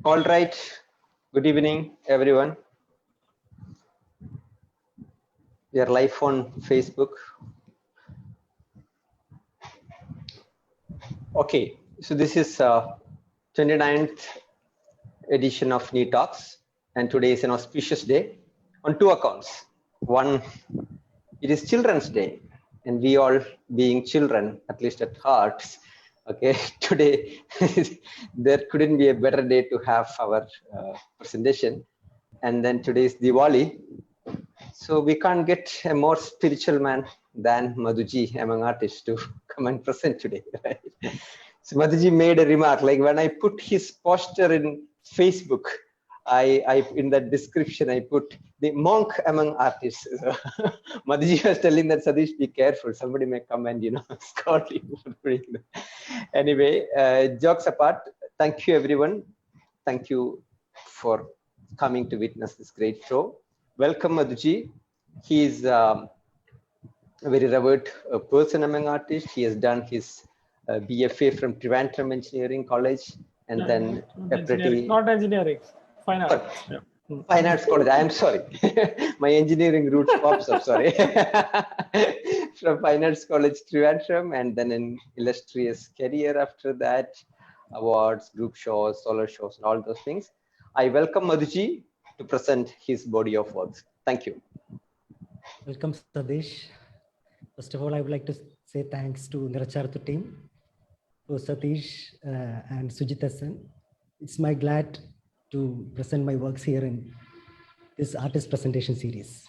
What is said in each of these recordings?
All right. Good evening, everyone. We are live on Facebook. Okay, so this is 29th edition of NEET Talks, and today is an auspicious day on two accounts. One, it is Children's Day, and we all being children, at least at heart, okay, today there couldn't be a better day to have our presentation. And then today is Diwali, so we can't get a more spiritual man than Madhuji among artists to come and present today, right? So Madhuji made a remark, like when I put his poster in Facebook, I in that description I put the monk among artists. So Madhuji was telling that Satish, be careful, somebody may come and scold you for doing that. Anyway, jokes apart, thank you everyone. Thank you for coming to witness this great show. Welcome Madhuji. He is a very revered person among artists. He has done his BFA from Trivandrum Engineering College, and then not engineering, fine arts. Yeah. Fine Arts College. I am sorry, my engineering roots pops up. Sorry, from Fine Arts College Trivandrum, and then an illustrious career after that, awards, group shows, solo shows, and all those things. I welcome Madhuji to present his body of works. Thank you. Welcome, Satish. First of all, I would like to say thanks to Niracharthu team, to Satish and Sujitasan. It's my glad to present my works here in this artist presentation series.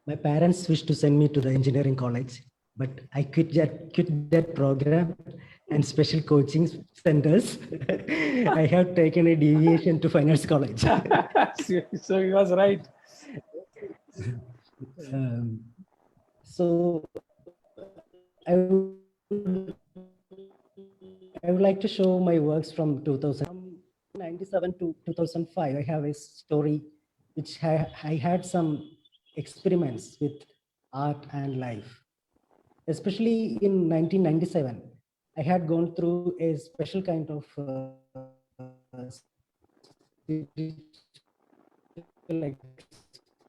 My parents wished to send me to the engineering college, but I quit that program and special coaching centers. I have taken a deviation to Fine Arts College. So he was right. So I would like to show my works from 1997 to 2005. I have a story which I had some experiments with art and life. Especially in 1997, I had gone through a special kind of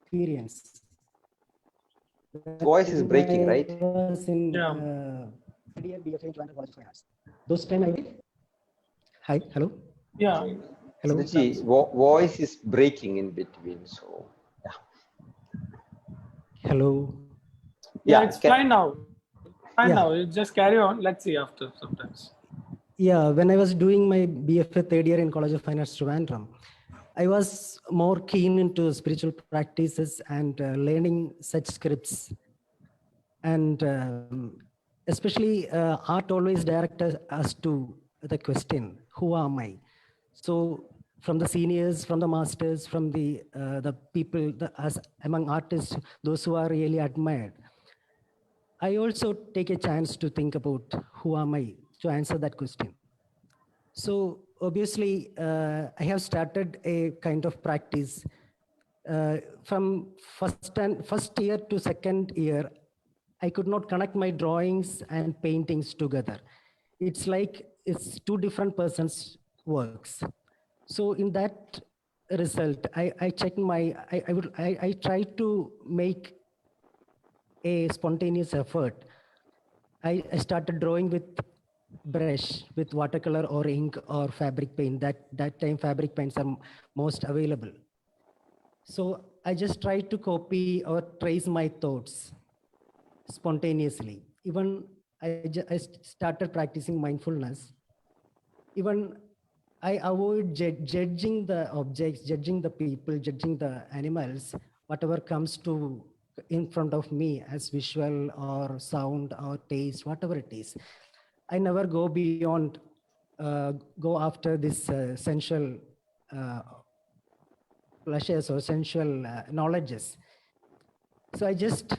experience. Voice is breaking, right? Those time I did. Hi, hello. Yeah. Hello. Voice is breaking in between, so yeah. Hello. Yeah, it's fine now. Fine now. You just carry on. Let's see after sometimes. Yeah, when I was doing my BFA third year in College of Fine Arts Trivandrum, I was more keen into spiritual practices and learning such scripts. And especially art always directed us to the question, who am I? So from the seniors, from the masters, from the people, as among artists, those who are really admired, I also take a chance to think about who am I to answer that question. So obviously, I have started a kind of practice from first year to second year. I could not connect my drawings and paintings together. It's like it's two different persons' works. So in that result, I checked I try to make a spontaneous effort. I started drawing with brush, with watercolor or ink or fabric paint. That time fabric paints are most available. So I just try to copy or trace my thoughts spontaneously. Even I started practicing mindfulness. Even I avoid judging the objects, judging the people, judging the animals, whatever comes to in front of me as visual or sound or taste, whatever it is. I never go beyond, go after this sensual pleasures or sensual knowledges. So I just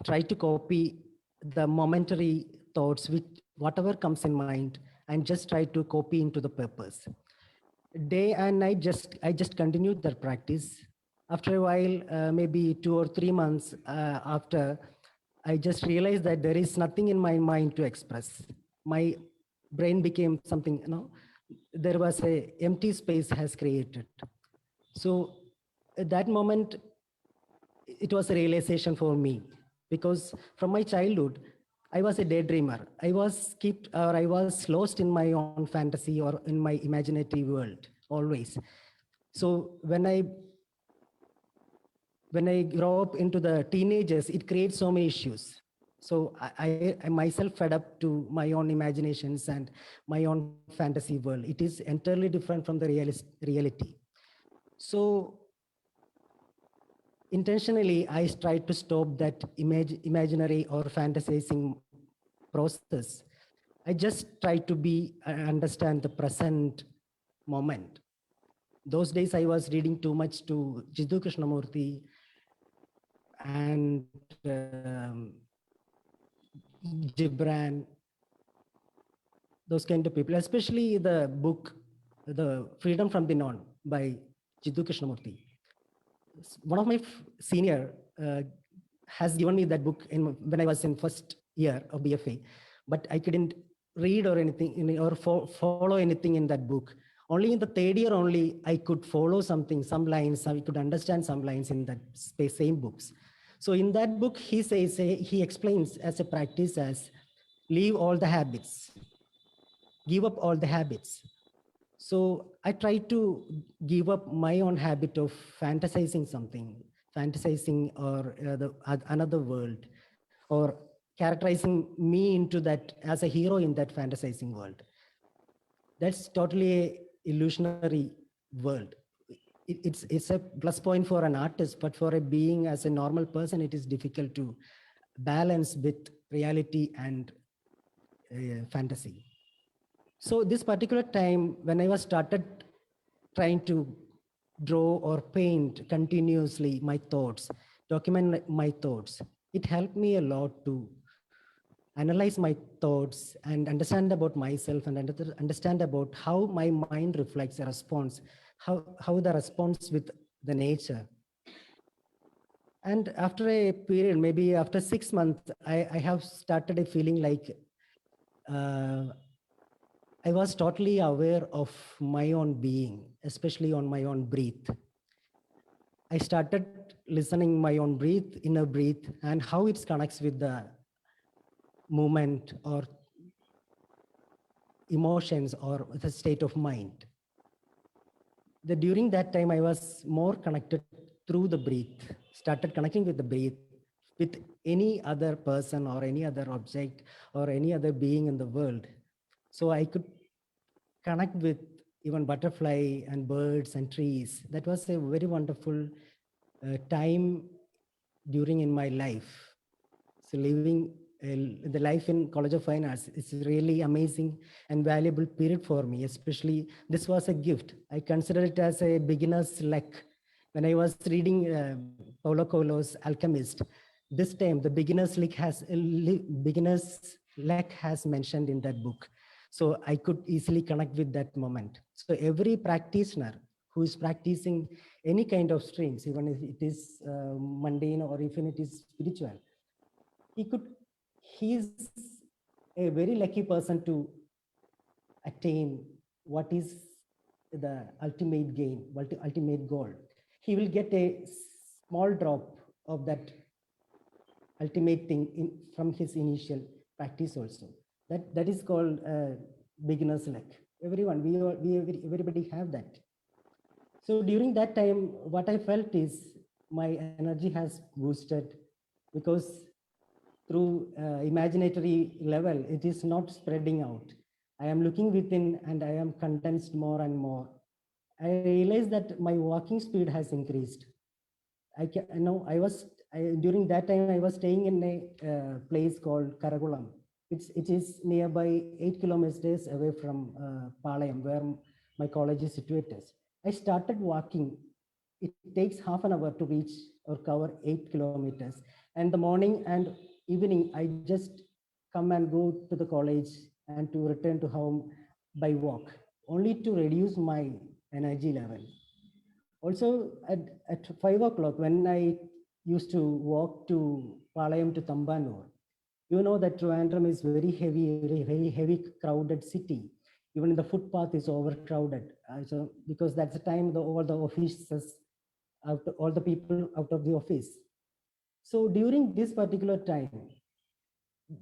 try to copy the momentary thoughts with whatever comes in mind and just try to copy into the purpose. Day and night, I just continued that practice. After a while, maybe 2 or 3 months after, I just realized that there is nothing in my mind to express. My brain became something, there was a empty space has created. So at that moment, it was a realization for me, because from my childhood, I was a daydreamer. I was lost in my own fantasy or in my imaginative world always. So when I grow up into the teenagers, it creates so many issues. So I myself fed up to my own imaginations and my own fantasy world. It is entirely different from the reality. So intentionally, I tried to stop that imaginary or fantasizing process. I just tried to understand the present moment. Those days I was reading too much to Jiddu Krishnamurti and Gibran, those kind of people, especially the book, The Freedom from the Known by Jiddu Krishnamurti. One of my senior has given me that book when I was in first year of BFA, but I couldn't read or anything or follow anything in that book. Only in the third year only I could follow something, some lines, I could understand some lines in that same books. So in that book, he says, he explains as a practice as leave all the habits, give up all the habits. So I try to give up my own habit of fantasizing something, fantasizing or another world, or characterizing me into that as a hero in that fantasizing world. That's totally a illusionary world. It's a plus point for an artist, but for a being as a normal person, it is difficult to balance with reality and fantasy. So this particular time when I was started trying to draw or paint continuously my thoughts, document my thoughts, it helped me a lot to analyze my thoughts and understand about myself and understand about how my mind reflects a response, how the response with the nature. And after a period, maybe after 6 months, I have started a feeling like I was totally aware of my own being, especially on my own breath. I started listening my own breath, inner breath, and how it connects with the movement or emotions or the state of mind. During that time, I was more connected through the breath, started connecting with the breath, with any other person or any other object or any other being in the world. So I could connect with even butterfly and birds and trees. That was a very wonderful time during in my life. So living the life in College of Fine Arts is really amazing and valuable period for me. Especially this was a gift. I consider it as a beginner's luck. When I was reading Paulo Coelho's Alchemist, this time the beginner's luck has mentioned in that book. So I could easily connect with that moment. So every practitioner who is practicing any kind of streams, even if it is mundane or even it is spiritual, he is a very lucky person to attain what is the ultimate gain, ultimate goal. He will get a small drop of that ultimate thing from his initial practice also. That is called beginner's luck. Everybody have that. So during that time, what I felt is my energy has boosted, because through imaginatory level, it is not spreading out. I am looking within and I am condensed more and more. I realized that my walking speed has increased. During that time, I was staying in a place called Karakulam. It is nearby 8 kilometers away from Palayam, where my college is situated. I started walking. It takes half an hour to reach or cover 8 kilometers. And the morning and evening, I just come and go to the college and to return to home by walk, only to reduce my energy level. Also at 5 o'clock, when I used to walk to Palayam to Tambanur, you know that Trivandrum is very heavy crowded city. Even the footpath is overcrowded. So because that's the time all the offices, all the people out of the office. So during this particular time,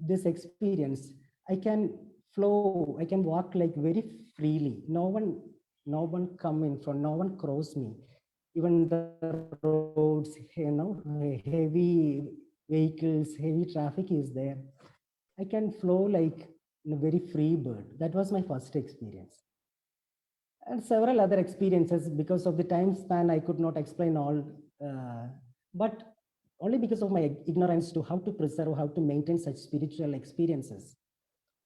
this experience, I can flow, I can walk like very freely. No one come in front, no one cross me. Even the roads, heavy vehicles, heavy traffic is there. I can flow like a very free bird. That was my first experience. And several other experiences. Because of the time span, I could not explain all, but only because of my ignorance to how to preserve, how to maintain such spiritual experiences.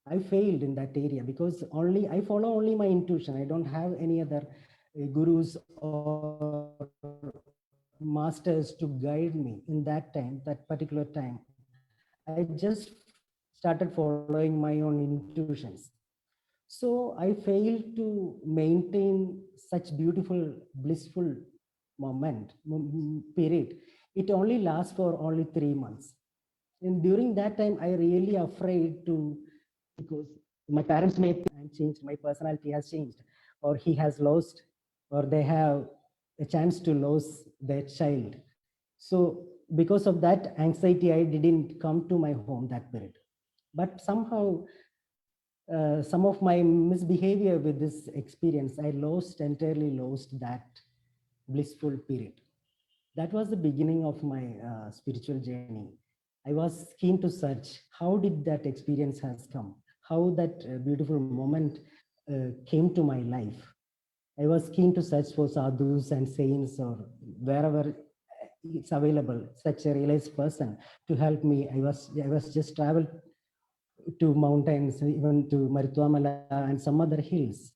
I failed in that area because I follow only my intuition. I don't have any other gurus or masters to guide me in that time, that particular time. I just started following my own intuitions. So I failed to maintain such beautiful, blissful period. It only lasts for only 3 months. And during that time, I really afraid to, because my parents may have changed, my personality has changed, or he has lost, or they have a chance to lose their child. So because of that anxiety, I didn't come to my home that period. But somehow, some of my misbehavior with this experience, I entirely lost that blissful period. That was the beginning of my spiritual journey. I was keen to search how did that experience has come, how that beautiful moment came to my life. I was keen to search for sadhus and saints or wherever it's available, such a realized person to help me. I was just traveled to mountains, even to Marituamala and some other hills.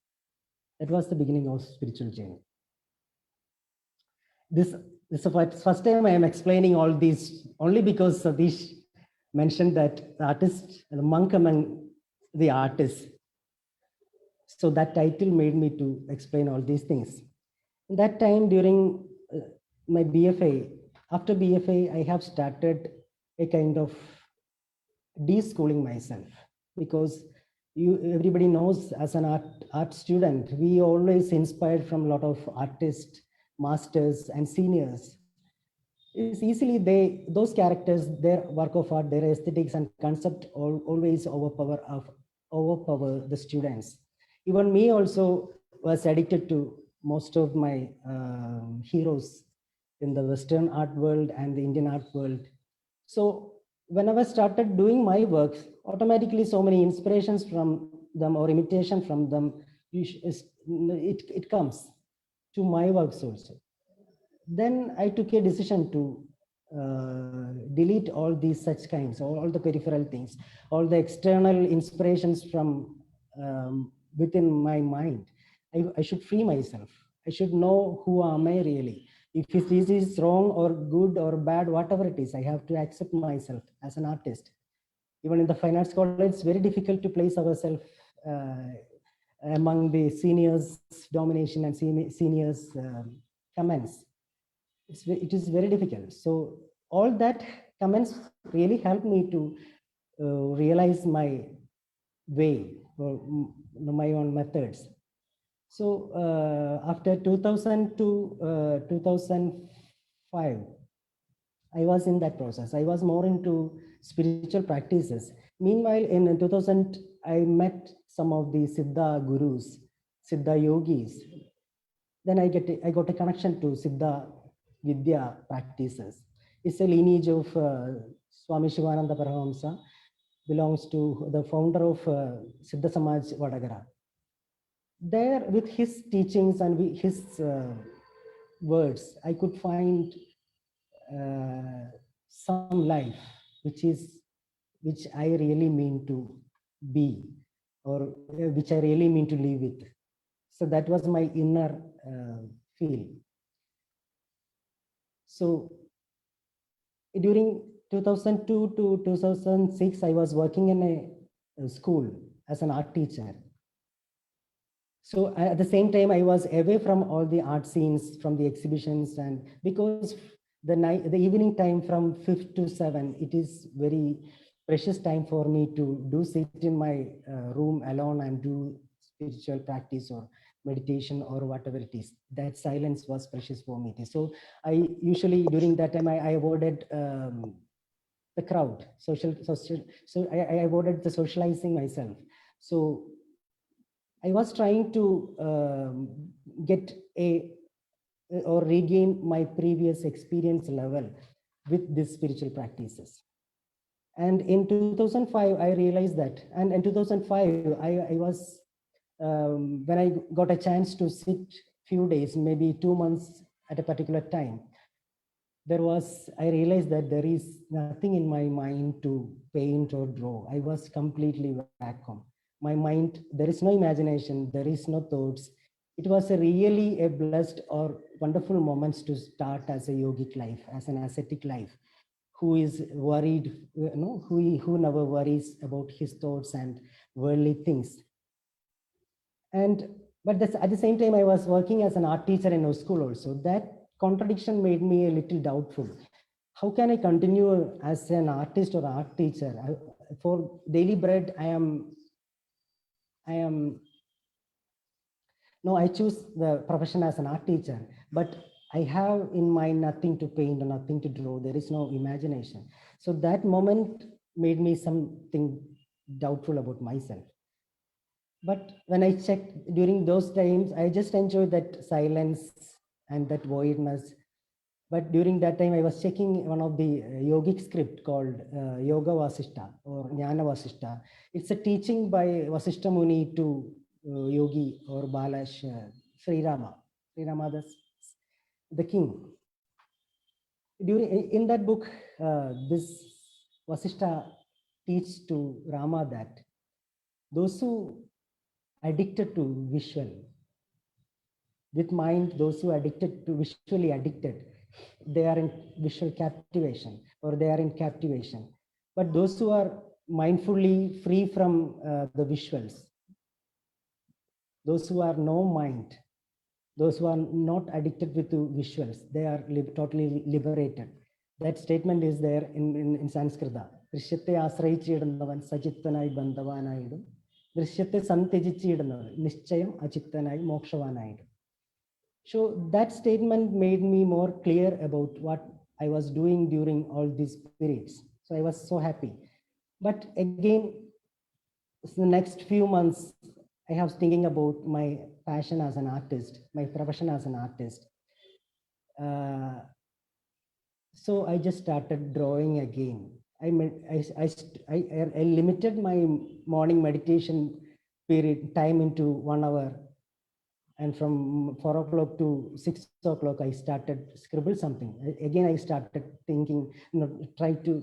That was the beginning of spiritual journey. This is the first time I am explaining all these only because Satish mentioned that the artist, the monk among the artists. So that title made me to explain all these things. In that time during my BFA, after BFA, I have started a kind of de-schooling myself, because everybody knows as an art student, we always inspired from a lot of artists, masters and seniors. It's easily those characters, their work of art, their aesthetics and concept always overpower the students. Even me also was addicted to most of my heroes in the Western art world and the Indian art world. So whenever I started doing my work, automatically so many inspirations from them or imitation from them, it comes to my works also. Then I took a decision to delete all these such kinds, all the peripheral things, all the external inspirations from within my mind. I should free myself. I should know who am I really. If this is wrong or good or bad, whatever it is, I have to accept myself as an artist. Even in the fine arts college, it's very difficult to place ourselves among the seniors' domination and seniors' comments. It is very difficult. So all that comments really helped me to realize my way or my own methods. So after 2000 to 2005, I was in that process. I was more into spiritual practices. Meanwhile, in 2000, I met some of the Siddha gurus, Siddha yogis. Then I got a connection to Siddha Vidya practices. It's a lineage of Swami Shivananda Paramahamsa, belongs to the founder of Siddha Samaj Vadagara. There, with his teachings and with his words, I could find some life which I really mean to be, or which I really mean to live with. So that was my inner feel. So during 2002 to 2006, I was working in a school as an art teacher. So at the same time, I was away from all the art scenes, from the exhibitions, and because the evening time from 5 to 7, it is very precious time for me to sit in my room alone and do spiritual practice or meditation or whatever it is. That silence was precious for me. So I usually during that time I avoided the crowd, social. So I avoided the socializing myself. So I was trying to get a or regain my previous experience level with these spiritual practices. And in 2005, I realized that. And in 2005, I was, when I got a chance to sit few days, maybe 2 months at a particular time, I realized that there is nothing in my mind to paint or draw. I was completely vacuum. My mind, there is no imagination, there is no thoughts. It was really a blessed or wonderful moments to start as a yogic life, as an ascetic life, who is worried, who never worries about his thoughts and worldly things. And but at the same time, I was working as an art teacher in a school also. That contradiction made me a little doubtful. How can I continue as an artist or art teacher? For daily bread, I choose the profession as an art teacher, but I have in mind nothing to paint or nothing to draw. There is no imagination. So that moment made me something doubtful about myself. But when I checked during those times, I just enjoyed that silence and that voidness. But during that time, I was checking one of the yogic script called Yoga Vasishta or Jnana Vasishta. It's a teaching by Vasishta Muni to Yogi or Balash Sri Rama, the king. In that book, this Vasishta teaches to Rama that those who addicted to visual, with mind, those who addicted to visually addicted, they are in visual captivation or they are in captivation. But those who are mindfully free from the visuals, those who are no mind, those who are not addicted with the visuals, they are totally liberated. That statement is there in Sanskrit. Drishyate asrayichidannavan sajittanai bandhavanayidum. Drishyate santejichidannavan nischayam achittanai mokshavanayidum. So that statement made me more clear about what I was doing during all these periods. So I was so happy. But again, the next few months, I was thinking about my passion as an artist, my profession as an artist. So I just started drawing again. I limited my morning meditation period time into 1 hour. And from 4 o'clock to 6 o'clock, I started scribble something. Again, I started thinking, try to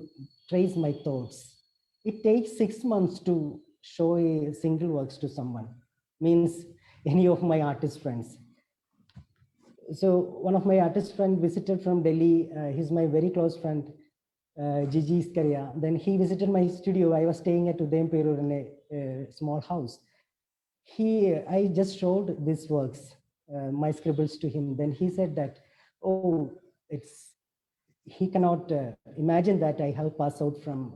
trace my thoughts. It takes 6 months to show a single works to someone, means any of my artist friends. So one of my artist friend visited from Delhi. He's my very close friend, Gigi Iskaria. Then he visited my studio. I was staying at Udayamperur in a small house. I just showed these works, my scribbles to him. Then he said that, oh, he cannot imagine that I have passed out from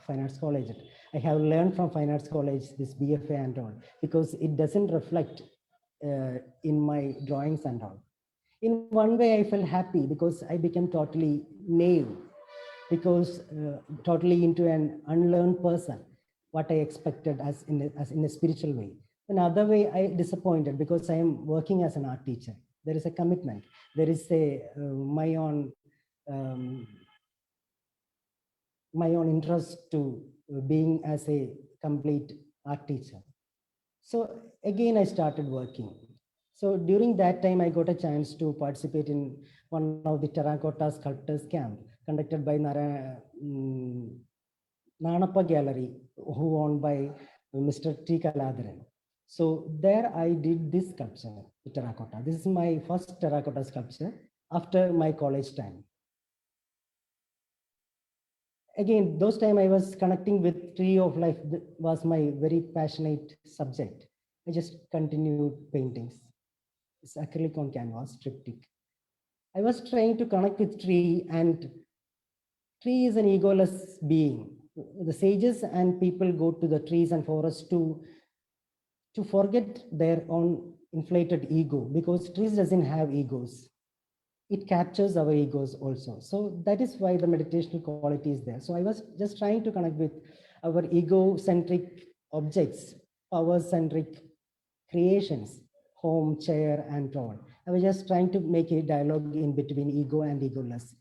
Fine Arts College. I have learned from Fine Arts College this BFA and all, because it doesn't reflect in my drawings and all. In one way, I felt happy because I became totally naive, because totally into an unlearned person, what I expected as in a spiritual way. Another way, I disappointed because I am working as an art teacher. There is a commitment. There is my own interest to being as a complete art teacher. So again, I started working. So during that time, I got a chance to participate in one of the terracotta sculptors camp conducted by Nanappa Gallery, who owned by Mr. T. Kaladharan. So there I did this sculpture, the terracotta. This is my first terracotta sculpture after my college time. Again, those time I was connecting with Tree of Life. That was my very passionate subject. I just continued paintings. It's acrylic on canvas, triptych. I was trying to connect with tree, and tree is an egoless being. The sages and people go to the trees and forests to to forget their own inflated ego, because trees doesn't have egos. It captures our egos also. So that is why the meditational quality is there. So I was just trying to connect with our ego-centric objects, power-centric creations, home, chair, and all. I was just trying to make a dialogue in between ego and egoless,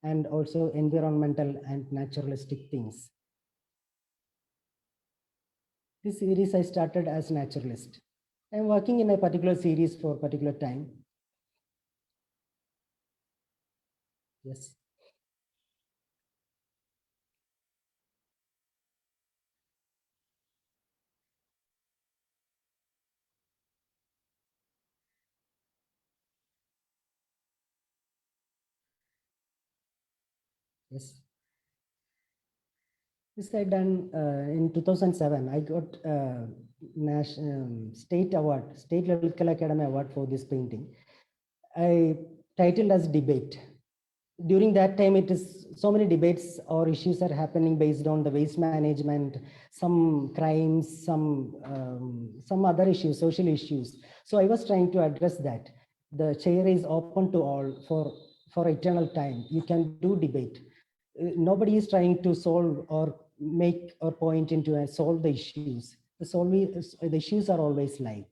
and also environmental and naturalistic things. This series I started as naturalist. I'm working in a particular series for a particular time. Yes. Yes. This I done in 2007. I got state award, state Lalitkala Academy award for this painting. I titled as debate. During that time, it is so many debates or issues are happening based on the waste management, some crimes, some other issues, social issues. So I was trying to address that. The chair is open to all for eternal time. You can do debate. Nobody is trying to solve or make or point into and solve the issues. The issues are always live.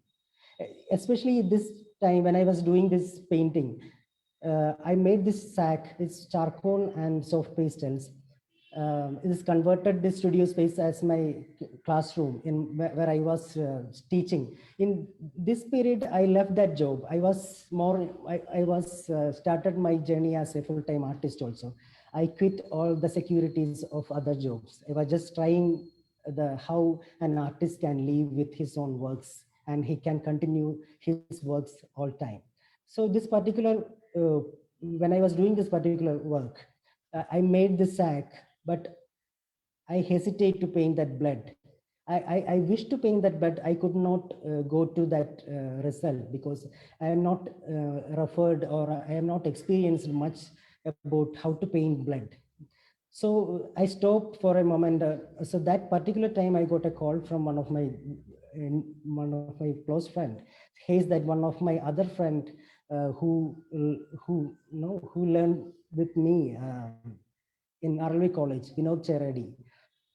Especially this time when I was doing this painting, I made this sack, it's charcoal and soft pastels. It is converted this studio space as my classroom in where I was teaching. In this period, I left that job. I was started my journey as a full-time artist also. I quit all the securities of other jobs. I was just trying how an artist can live with his own works and he can continue his works all time. So this particular, when I was doing this particular work, I made the sack, but I hesitate to paint that blood. I wish to paint that, but I could not go to that result because I am not referred or I am not experienced much about how to paint blood. So I stopped for a moment. So that particular time, I got a call from one of my close friend. He's that one of my other friend who learned with me in Aralvi College, Vinod Cheredi.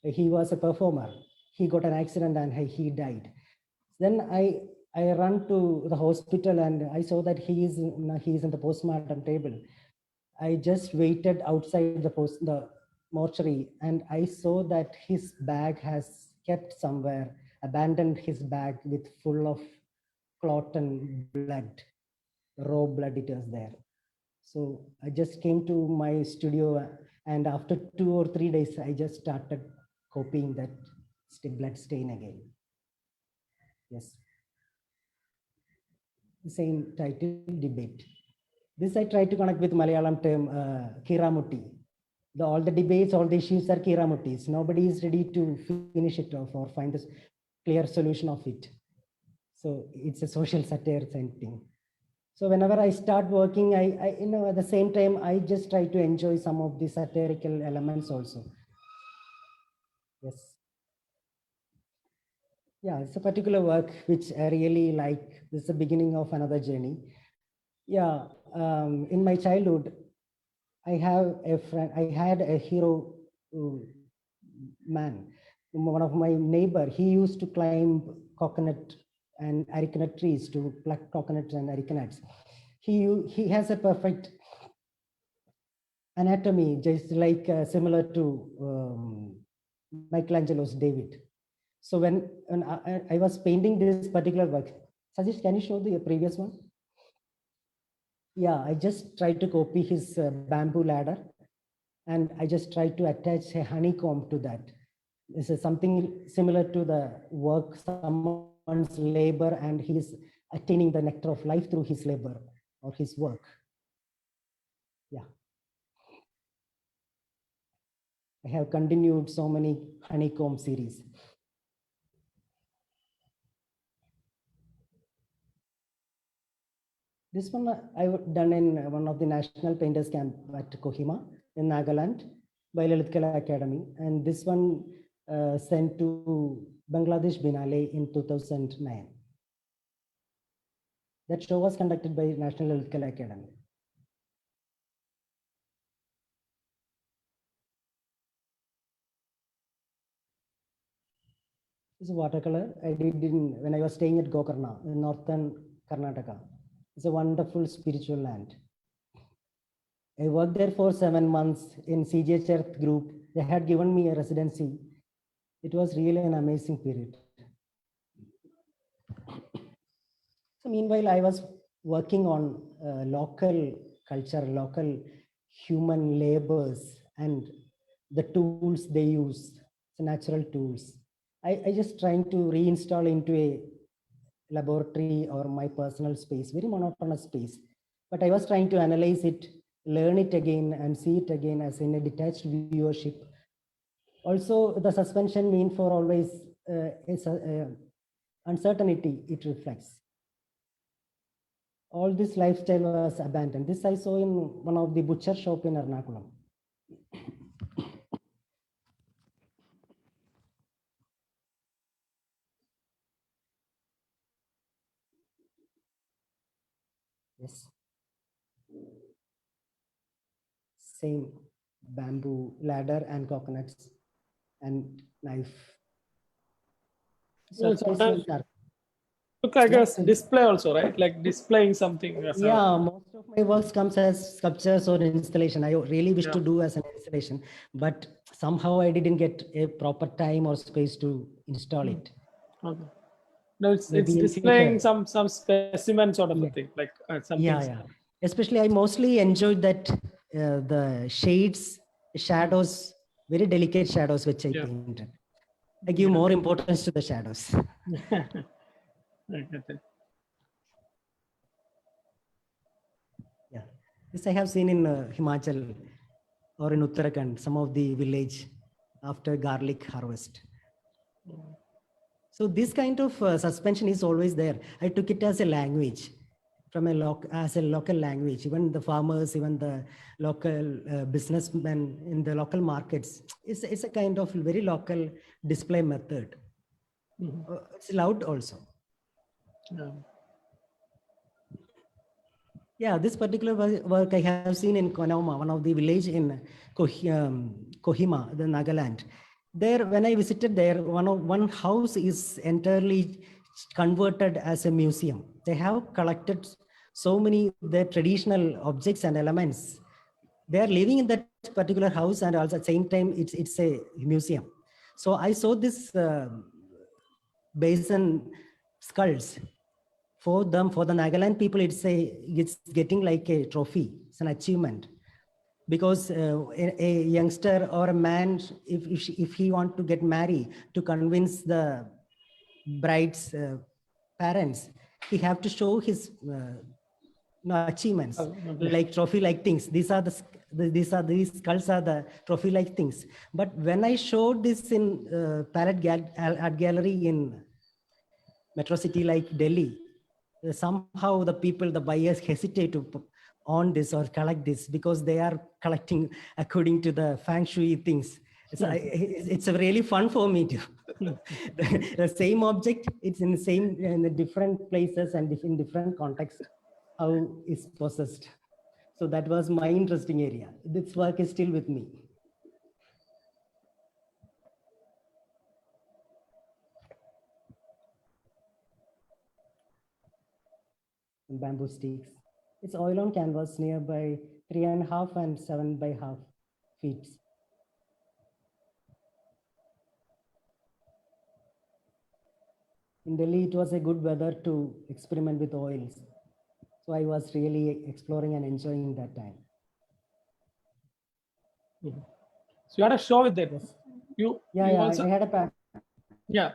He was a performer. He got an accident and he died. Then I ran to the hospital and I saw that he is in the postmortem table. I just waited outside the mortuary and I saw that his bag has kept somewhere, abandoned his bag with full of clot and blood, raw blood it was there. So I just came to my studio and after 2 or 3 days, I just started copying that blood stain again. Yes. The same title, debate. This I try to connect with Malayalam term Kiramutti. All the debates, all the issues are Kiramuttis. Nobody is ready to finish it off or find a clear solution of it. So it's a social satire thing. So whenever I start working, I at the same time, I just try to enjoy some of the satirical elements also. Yes. Yeah, it's a particular work which I really like. This is the beginning of another journey. Yeah, in my childhood, I had a hero man. One of my neighbor, he used to climb coconut and arecanut trees to pluck coconuts and arecanuts. He has a perfect anatomy, just like similar to Michelangelo's David. So when I was painting this particular work, Sajesh, can you show the previous one? Yeah, I just tried to copy his bamboo ladder and I just tried to attach a honeycomb to that. This is something similar to the work, someone's labor, and he is attaining the nectar of life through his labor or his work. Yeah. I have continued so many honeycomb series. This one I've done in one of the national painters camp at Kohima in Nagaland by Lalitkala Academy. And this one sent to Bangladesh Biennale in 2009. That show was conducted by National Electrical Academy. It's a watercolor I did when I was staying at Gokarna in northern Karnataka. It's a wonderful spiritual land. I worked there for 7 months in CGH Earth group. They had given me a residency. It was really an amazing period. So meanwhile, I was working on local culture, local human labors, and the tools they use, the natural tools. I just trying to reinstall into a laboratory or my personal space, very monotonous space. But I was trying to analyze it, learn it again, and see it again as in a detached viewership. Also, the suspension mean for always uncertainty it reflects. All this lifestyle was abandoned. This I saw in one of the butcher shop in Ernakulam. Yes. Same bamboo ladder and coconuts and knife. So sometimes look like a display also, right? Like displaying something. Yeah, most of my works comes as sculptures or installation. I really wish to do as an installation, but somehow I didn't get a proper time or space to install it. Okay. No, it's displaying some specimen sort of a thing, like something. Yeah. Especially, I mostly enjoyed that the shades, shadows, very delicate shadows which I painted. I give more importance to the shadows. Yeah, this I have seen in Himachal or in Uttarakhand, some of the village after garlic harvest. So this kind of suspension is always there. I took it as a language, from a local language. Even the farmers, even the local businessmen in the local markets, it's a kind of very local display method. It's loud also. Yeah, this particular work I have seen in Konauma, one of the village in Kohima, the Nagaland. There, when I visited there, one house is entirely converted as a museum. They have collected so many the traditional objects and elements. They are living in that particular house, and also at the same time, it's a museum. So I saw this basin skulls. For them, for the Nagaland people, it's getting like a trophy. It's an achievement, because a youngster or a man, if he want to get married, to convince the bride's parents, he have to show his achievements, like trophy-like things. These skulls are the trophy-like things. But when I showed this in art gallery in metro city like Delhi, somehow the people, the buyers hesitate to own this or collect this, because they are collecting according to the feng shui things. So it's really fun for me to the same object, it's in the different places and in different contexts, how it's possessed. So that was my interesting area. This work is still with me. Bamboo sticks. It's oil on canvas nearby 3.5 and 7.5 feet. In Delhi, it was a good weather to experiment with oils. So I was really exploring and enjoying that time. So you had a show with that. You also, I had a talent. Yeah.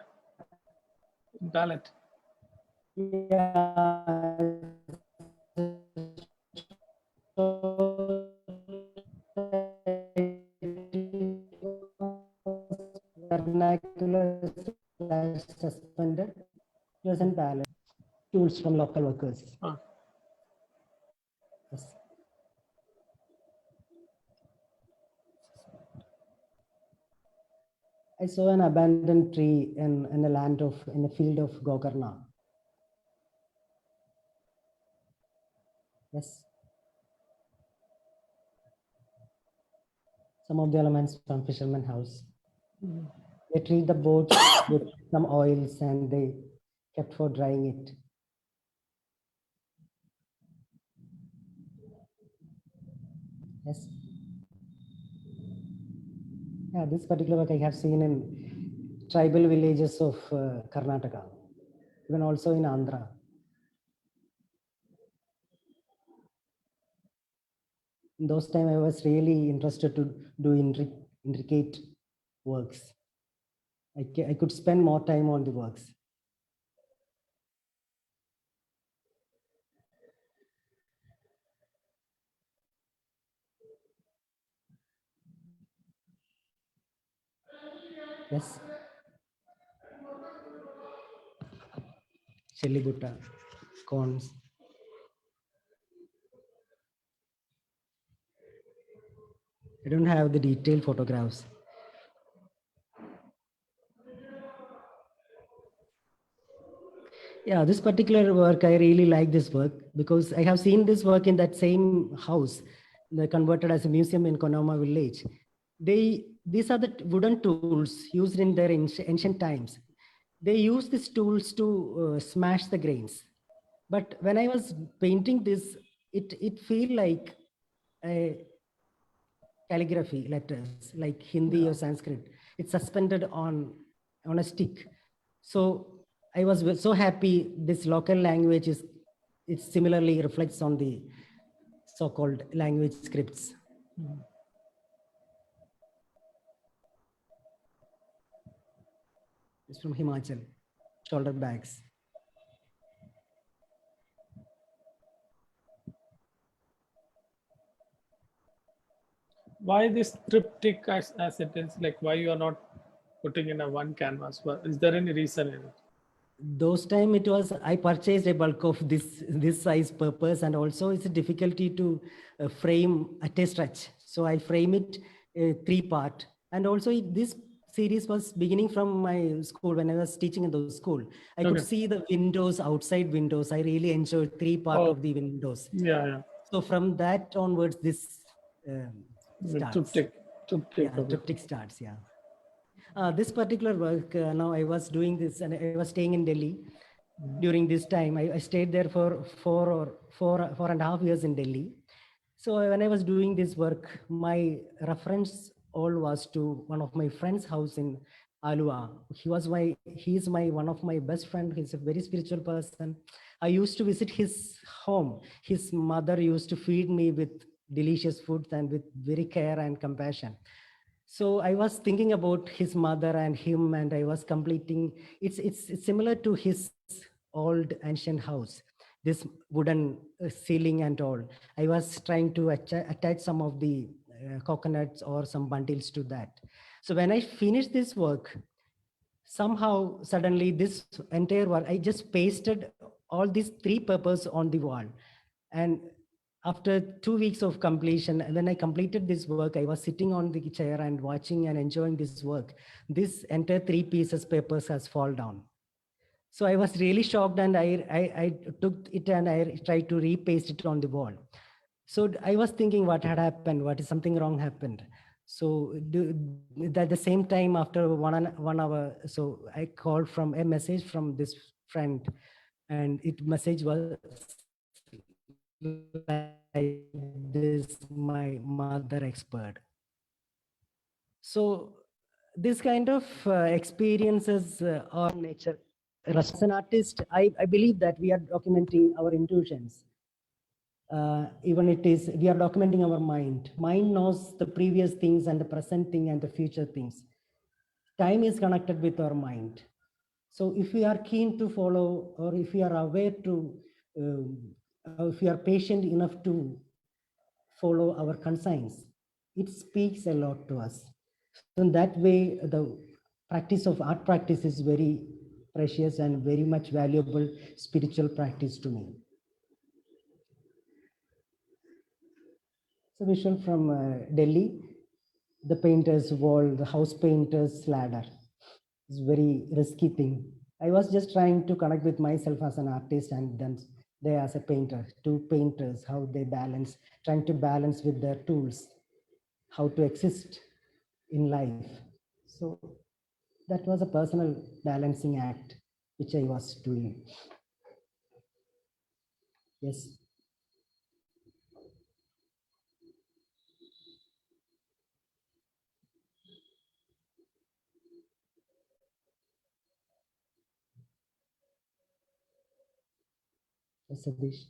Vernacular / suspended present balance tools from local workers. Yes. I saw an abandoned tree in a field of Gokarna. Yes. Some of the elements from Fisherman House. They treat the boats with some oils and they kept for drying it. Yes. Yeah, this particular work I have seen in tribal villages of Karnataka, even also in Andhra. In those times, I was really interested to do intricate works. I could spend more time on the works. Yes. Chillibutta, cones. I don't have the detailed photographs. Yeah, this particular work, I really like this work because I have seen this work in that same house, they converted as a museum in Konoma village. These are the wooden tools used in their ancient times. They use these tools to smash the grains. But when I was painting this, it feel like a calligraphy letters, like Hindi or Sanskrit. It's suspended on a stick. So I was so happy this local language is, it similarly reflects on the so-called language scripts. It's from Himachal, shoulder bags. Why this triptych as it is? Like, why you are not putting in a one canvas? Is there any reason in it? Those time it was, I purchased a bulk of this size purpose, and also it's a difficulty to frame at a stretch. So I frame it 3-part. And also this series was beginning from my school when I was teaching in the school. I could see the windows, outside windows. I really enjoyed 3-part of the windows. Yeah. So from that onwards, this starts. Triptych starts, yeah. This particular work, now I was doing this and I was staying in Delhi. During this time, I stayed there for four and a half years in Delhi. So when I was doing this work, my reference all was to one of my friend's house in Alua. He's one of my best friend. He's a very spiritual person. I used to visit his home. His mother used to feed me with delicious food and with very care and compassion. So I was thinking about his mother and him, and I was completing. It's similar to his old ancient house, this wooden ceiling and all. I was trying to attach some of the coconuts or some bundles to that. So when I finished this work, somehow suddenly this entire work, I just pasted all these 3 papers on the wall. And after 2 weeks of completion, when I completed this work, I was sitting on the chair and watching and enjoying this work. This entire 3 pieces papers has fallen down. So I was really shocked, and I took it and I tried to repaste it on the wall. So I was thinking what had happened, what is something wrong happened. So at the same time, after 1 hour, so I called from a message from this friend, and message was like this: my mother expired. So this kind of experiences are nature. As an artist, I believe that we are documenting our intuitions. Even we are documenting our mind. Mind knows the previous things and the present thing and the future things. Time is connected with our mind. So if we are keen to follow, or if we are aware to, if we are patient enough to follow our conscience, it speaks a lot to us. So in that way, the practice of art practice is very precious and very much valuable spiritual practice to me. So visual from Delhi. the painter's wall, the house painter's ladder. It's very risky thing. I was just trying to connect with myself as an artist and then they as a painter, two painters, how they balance, trying to balance with their tools, how to exist in life. So that was a personal balancing act, which I was doing. Yes. Satish.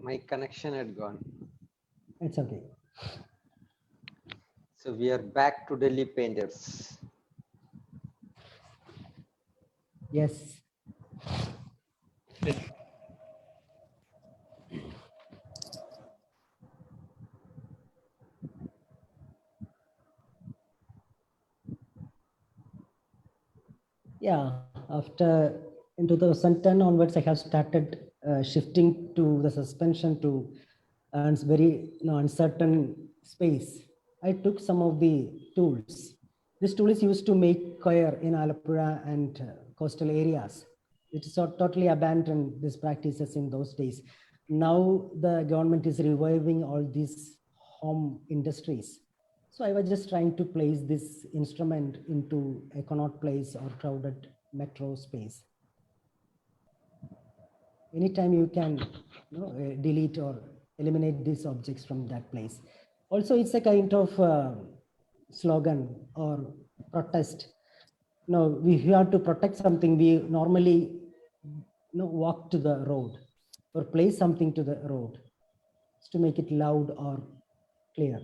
My connection had gone. It's okay. So we are back to Delhi painters. Yes. Yeah, after in 2010 onwards, I have started shifting to the suspension to very uncertain space. I took some of the tools. This tool is used to make coir in Alapura and coastal areas. It is totally abandoned, these practices in those days. Now the government is reviving all these home industries. So I was just trying to place this instrument into a Connaught Place or crowded metro space. Anytime you can delete or eliminate these objects from that place. Also, it's a kind of slogan or protest. No, we have to protect something. We normally walk to the road or place something to the road to make it loud or clear.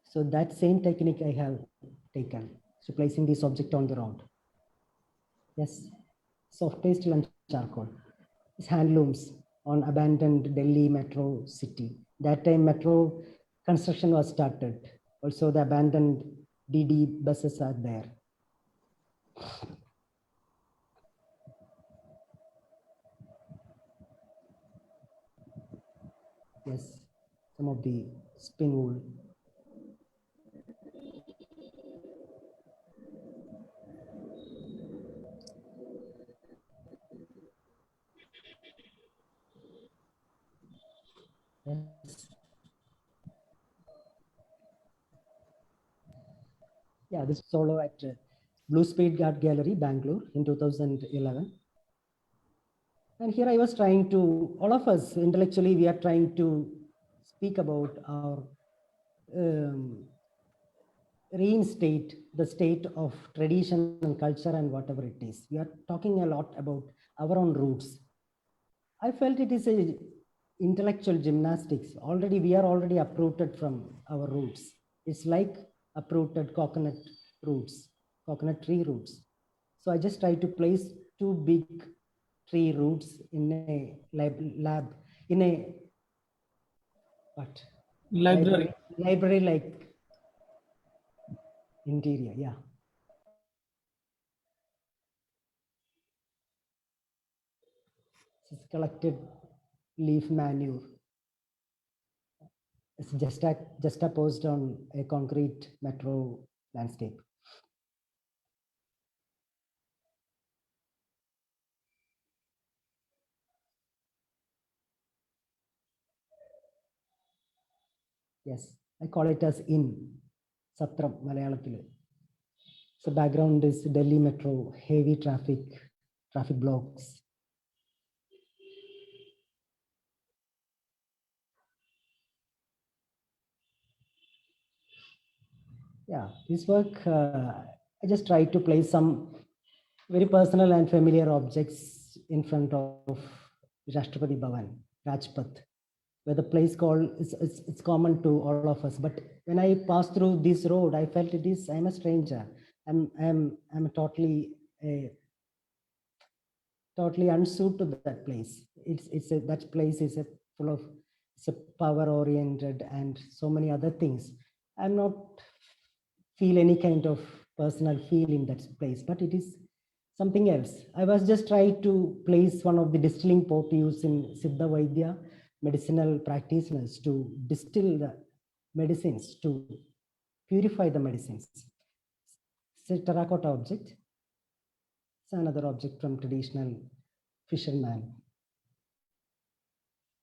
So that same technique I have taken. So placing this object on the road. Yes, soft pastel and charcoal. It's handlooms on abandoned Delhi metro city. That time metro construction was started. Also the abandoned DD buses are there. Yes, some of the spin wool. Yes. Yeah, this solo at Blue Spade Art Gallery, Bangalore in 2011. And here I was trying to, all of us intellectually, we are trying to speak about our reinstate the state of tradition and culture and whatever it is. We are talking a lot about our own roots. I felt it is a intellectual gymnastics. Already, we are already uprooted from our roots. It's like uprooted coconut roots, coconut tree roots. So I just try to place two big tree roots in a lab in a what? Library like interior, yeah. It's collected leaf manure. It's just juxtaposed on a concrete metro landscape. Yes, I call it as in Satram, Malayalam. So background is Delhi metro, heavy traffic blocks. Yeah, this work, I just try to place some very personal and familiar objects in front of Rashtrapati Bhavan, Rajpath, where the place called, it's common to all of us. But when I passed through this road, I felt I'm a stranger. I'm totally unsuited to that place. That place is full of, it's a power oriented and so many other things. I'm not feel any kind of personal feel in that place, but it is something else. I was just trying to place one of the distilling pot used in Siddha Vaidya medicinal practitioners to distill the medicines, to purify the medicines. It's a terracotta object. It's another object from traditional fisherman.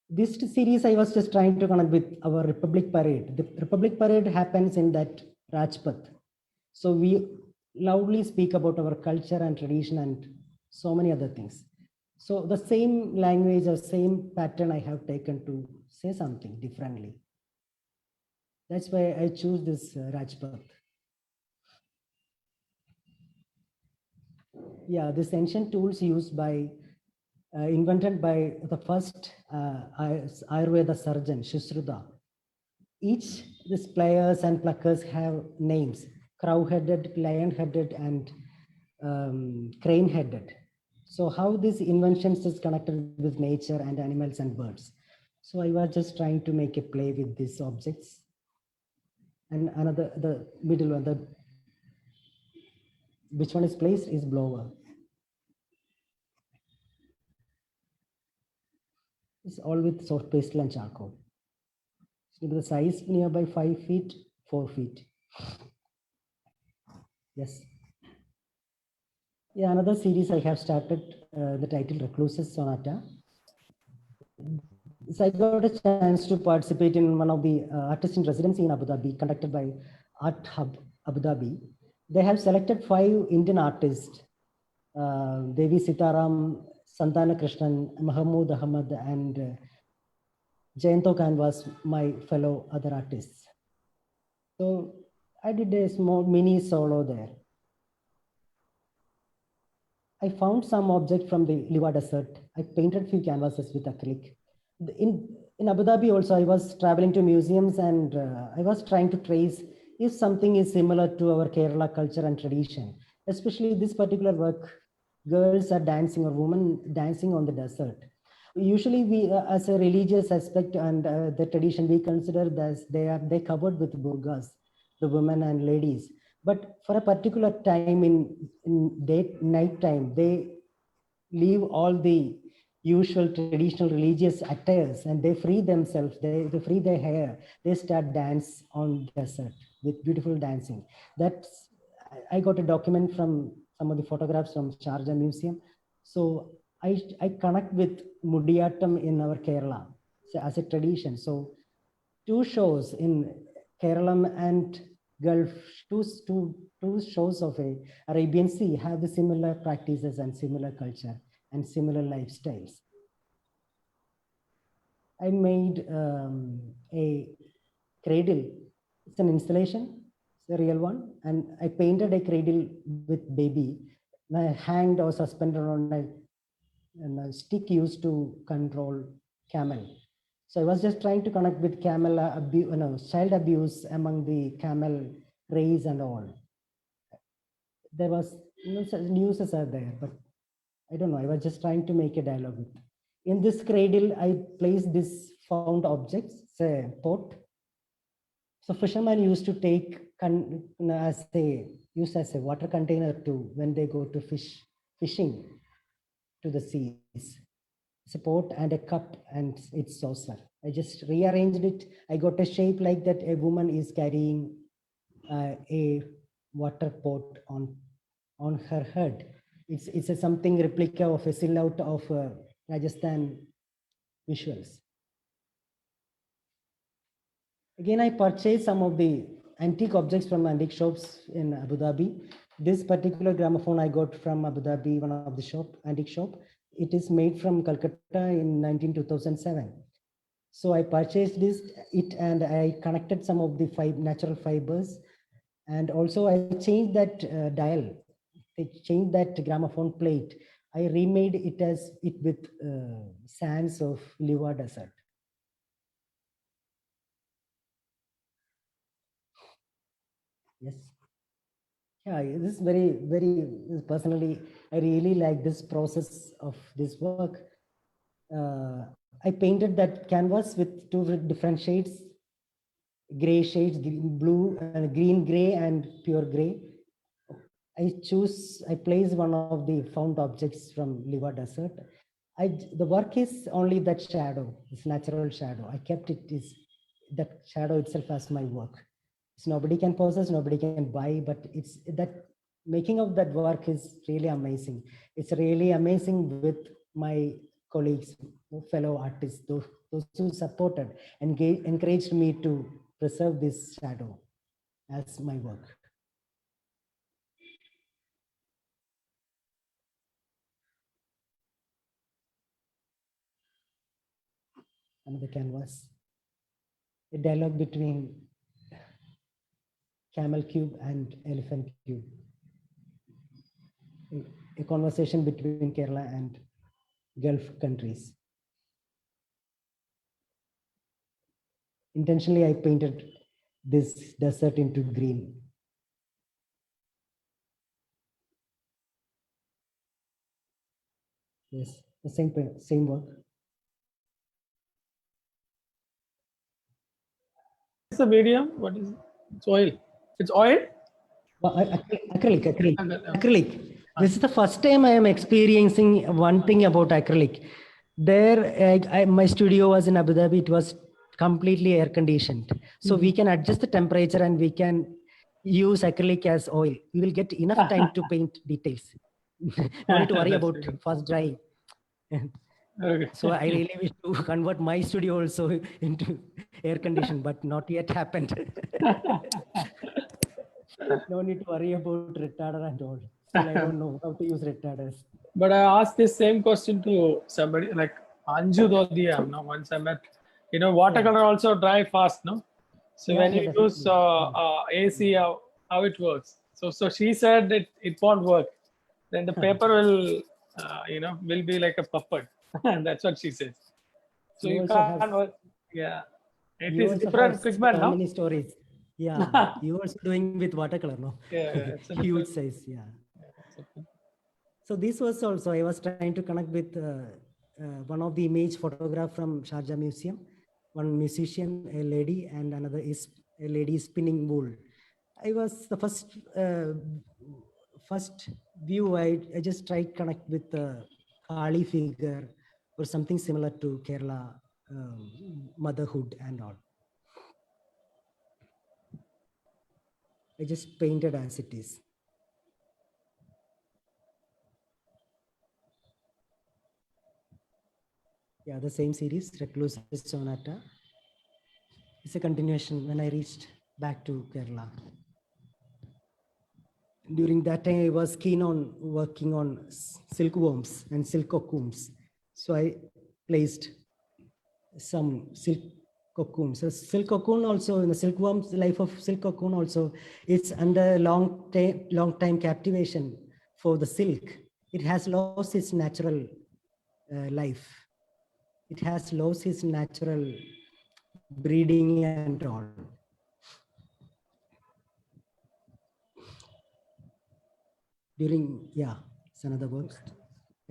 This series I was just trying to connect with our Republic Parade. The Republic Parade happens in that Rajpath. So we loudly speak about our culture and tradition and so many other things. So the same language or same pattern I have taken to say something differently. That's why I choose this Rajpath. Yeah, this ancient tools used by, invented by the first Ayurveda surgeon, Shushruta. Each these players and pluckers have names: crow-headed, lion-headed, and crane-headed. So how these inventions is connected with nature and animals and birds. So I was just trying to make a play with these objects. And another, the middle one, the which one is placed is blower. It's all with soft pastel and charcoal. So the size nearby 5 feet, 4 feet. Yes. Yeah, another series I have started, the title Recluses Sonata. So I got a chance to participate in one of the artist in residency in Abu Dhabi, conducted by Art Hub Abu Dhabi. They have selected 5 Indian artists, Devi Sitaram, Santana Krishnan, Mahmood Ahmad, and Jayanto Khan was my fellow other artists. So I did a small mini solo there. I found some object from the Liwa Desert. I painted few canvases with acrylic. In Abu Dhabi also, I was traveling to museums and I was trying to trace if something is similar to our Kerala culture and tradition. Especially this particular work, girls are dancing or women dancing on the desert. Usually we, as a religious aspect and the tradition, we consider that they covered with burqas, the women and ladies. But for a particular time in night time, they leave all the usual traditional religious attires and they free themselves, they free their hair, they start dance on desert with beautiful dancing. That's, I got a document from some of the photographs from Sharjah Museum. So I connect with Mudiyatam in our Kerala as a tradition. So 2 shows in Kerala and Gulf, two shows of a Arabian Sea have the similar practices and similar culture and similar lifestyles. I made a cradle. It's an installation, it's a real one. And I painted a cradle with baby. And I hanged or suspended on a stick used to control camel. So I was just trying to connect with camel abuse, child abuse among the camel race and all. There was news are there, but I don't know. I was just trying to make a dialogue with. In this cradle, I placed this found objects, say pot. So fishermen used to take as a water container to when they go to fishing to the seas. It's a pot and a cup and its saucer. I just rearranged it. I got a shape like that. A woman is carrying a water pot on her head. It's a something replica of a silhouette of Rajasthan visuals. Again, I purchased some of the antique objects from antique shops in Abu Dhabi. This particular gramophone I got from Abu Dhabi, one of the antique shop. It is made from Calcutta in 2007. So I purchased it and I connected some of the natural fibers. And also I changed that dial. I changed that gramophone plate. I remade it with sands of Liwa Desert. Yes. Yeah, this is very personally, I really like this process of this work. I painted that canvas with 2 different shades, gray shades, blue and green gray and pure gray. I place one of the found objects from Liva Desert. The work is only that shadow, this natural shadow. I kept it is that shadow itself as my work. So nobody can possess, nobody can buy, but it's that making of that work is really amazing. It's really amazing with my colleagues, fellow artists, those who supported and encouraged me to preserve this shadow as my work. Another canvas, a dialogue between camel cube and elephant cube, a conversation between Kerala and Gulf countries. Intentionally, I painted this desert into green. Yes, the same work. What's the medium? What is it? It's oil. It's oil? Well, acrylic. This is the first time I am experiencing one thing about acrylic. There, my studio was in Abu Dhabi. It was completely air conditioned. So we can adjust the temperature and we can use acrylic as oil. We will get enough time to paint details. No need to worry about fast dry. Okay. So I really wish to convert my studio also into air conditioned, but not yet happened. No need to worry about retarder and all. Still, I don't know how to use retarders. But I asked this same question to somebody like Anju Dodhiya. No, once I met, watercolor also dry fast, no? So when you use AC, how it works? So she said it won't work. Then the paper will, will be like a puppet. And that's what she says. So you can't work. Yeah. It is different pigment, so no? many stories. Yeah, you also doing with watercolor, no? Yeah, it's a Huge size, yeah. So this was also, I was trying to connect with one of the image photograph from Sharjah Museum, one musician, a lady, and another is a lady spinning wool. I was the first view, I just tried to connect with the Kali figure or something similar to Kerala motherhood and all. I just painted as it is. Yeah, the same series, Recluse's Sonata. It's a continuation when I reached back to Kerala. During that time, I was keen on working on silkworms and silk cocoons. So I placed some silk cocoons. So silk cocoon also, in the silkworm's life of silk cocoon also, it's under long time captivation for the silk. It has lost its natural life. It has lost its natural breeding and all. During, yeah, it's another work.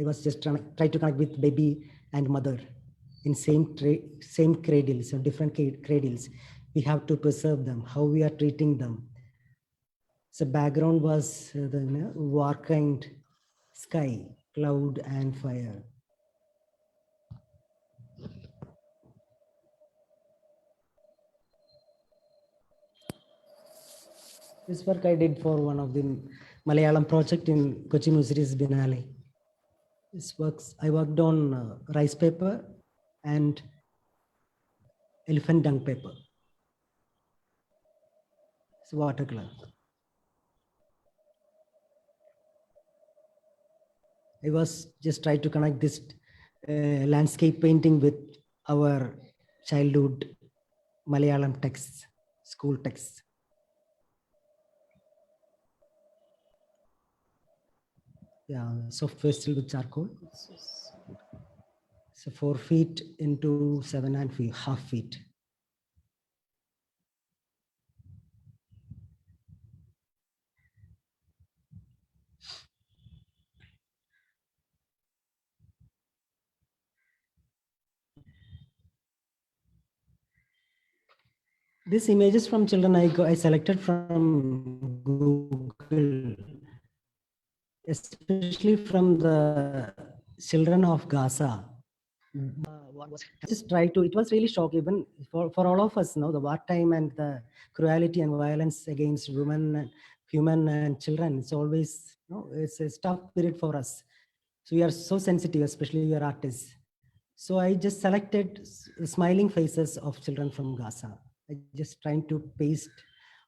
I was just trying to connect with baby and mother in same cradles, so different cradles. We have to preserve them, how we are treating them. So background was the war-kind sky, cloud and fire. This work I did for one of the Malayalam project in Kochi Musiris Binale. This works, I worked on rice paper and elephant dung paper. It's watercolor. I was just trying to connect this landscape painting with our childhood Malayalam texts, school texts. Yeah, soft pastel with charcoal. So 4 feet into 7.5 feet. These images from children I selected from Google. especially from the children of Gaza. Just try to, it was really shocking, even for all of us, the wartime and the cruelty and violence against women, human and children. It's always, it's a tough period for us. So we are so sensitive, especially your artists. So I just selected smiling faces of children from Gaza. I just trying to paste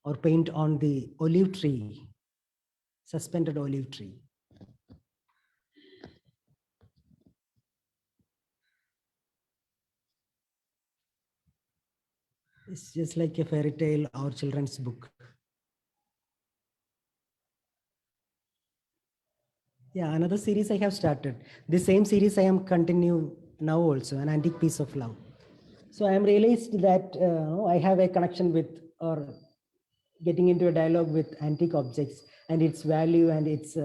or paint on the olive tree, suspended olive tree. It's just like a fairy tale or children's book. Yeah, another series I have started. The same series I am continue now also, an antique piece of love. So I am realized that I have a connection with or getting into a dialogue with antique objects and its value and its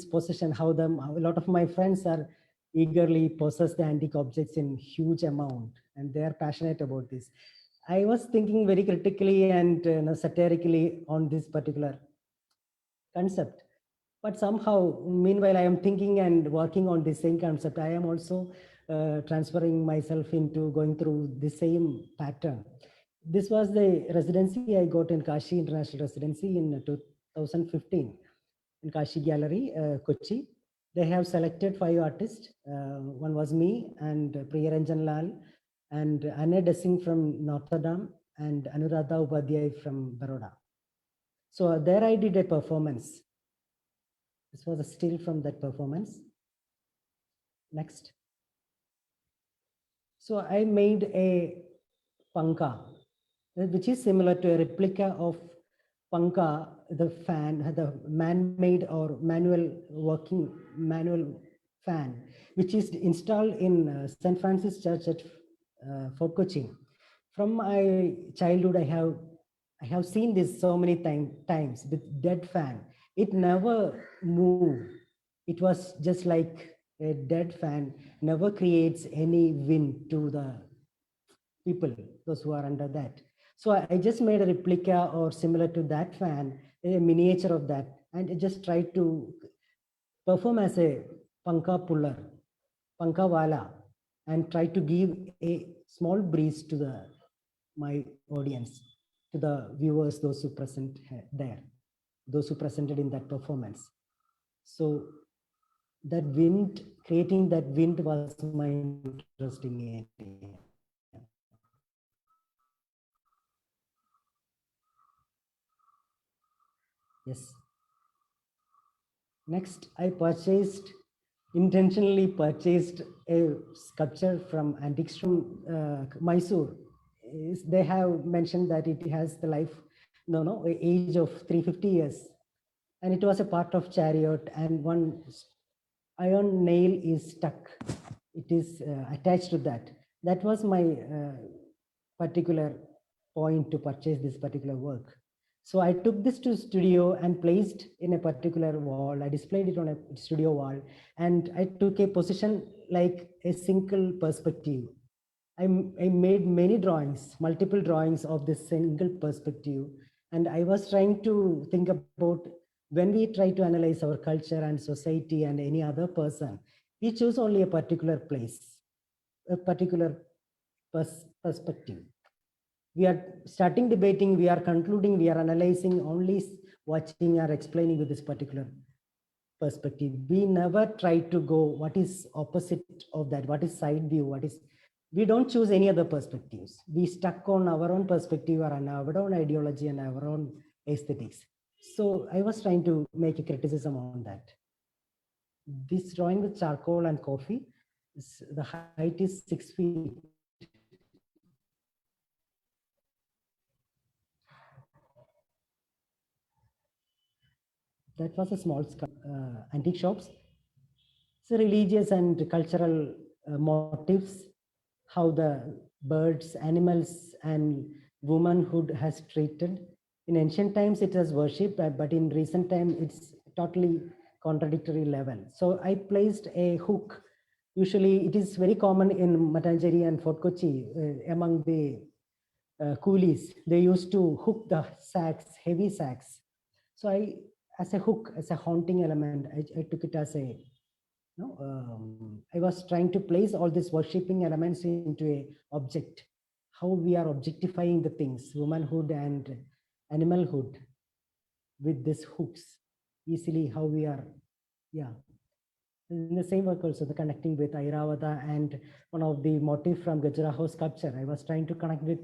possession. How a lot of my friends are eagerly possess the antique objects in huge amount, and they are passionate about this. I was thinking very critically and satirically on this particular concept. But somehow, meanwhile, I am thinking and working on the same concept. I am also transferring myself into going through the same pattern. This was the residency I got in Kashi International Residency in 2015 in Kashi Gallery, Kochi. They have selected 5 artists. One was me and Priyaranjan Lal and Anne Dessing from Notre Dame and Anuradha Upadhyay from Baroda. So there I did a performance. This was a still from that performance. Next. So I made a panka, which is similar to a replica of panka, the fan, the man-made or manual fan, which is installed in St. Francis Church at Fort Kochi. From my childhood, I have seen this so many times with dead fan. It never moved. It was just like a dead fan, never creates any wind to the people, those who are under that. So I just made a replica or similar to that fan, a miniature of that, and I just tried to perform as a panka puller, panka wala, and try to give a small breeze to my audience, to the viewers, those who present there, those who presented in that performance. So that wind, creating that wind was my interesting area. Yes. Next, I intentionally purchased a sculpture from Antiques from Mysore. They have mentioned that it has the age of 350 years. And it was a part of chariot, and one iron nail is stuck. It is attached to that. That was my particular point to purchase this particular work. So I took this to studio and placed in a particular wall. I displayed it on a studio wall, and I took a position like a single perspective. I made many drawings, multiple drawings of this single perspective. And I was trying to think about when we try to analyze our culture and society and any other person, we choose only a particular place, a particular perspective. We are starting debating, we are concluding, we are analyzing, only watching or explaining with this particular perspective. We never try to go what is opposite of that, what is side view, we don't choose any other perspectives. We stuck on our own perspective or on our own ideology and our own aesthetics. So I was trying to make a criticism on that. This drawing with charcoal and coffee, the height is 6 feet. That was a small antique shops. So religious and cultural motifs, how the birds, animals, and womanhood has treated. In ancient times, it was worshipped, but in recent time, it's totally contradictory level. So I placed a hook. Usually, it is very common in Matanjeri and Fort Kochi among the coolies. They used to hook the sacks, heavy sacks. So as a hook, as a haunting element. I took it as a, I was trying to place all these worshipping elements into a object. How we are objectifying the things, womanhood and animalhood, with these hooks, easily how we are, yeah. In the same work also, the connecting with Airavata and one of the motif from Gajuraho sculpture, I was trying to connect with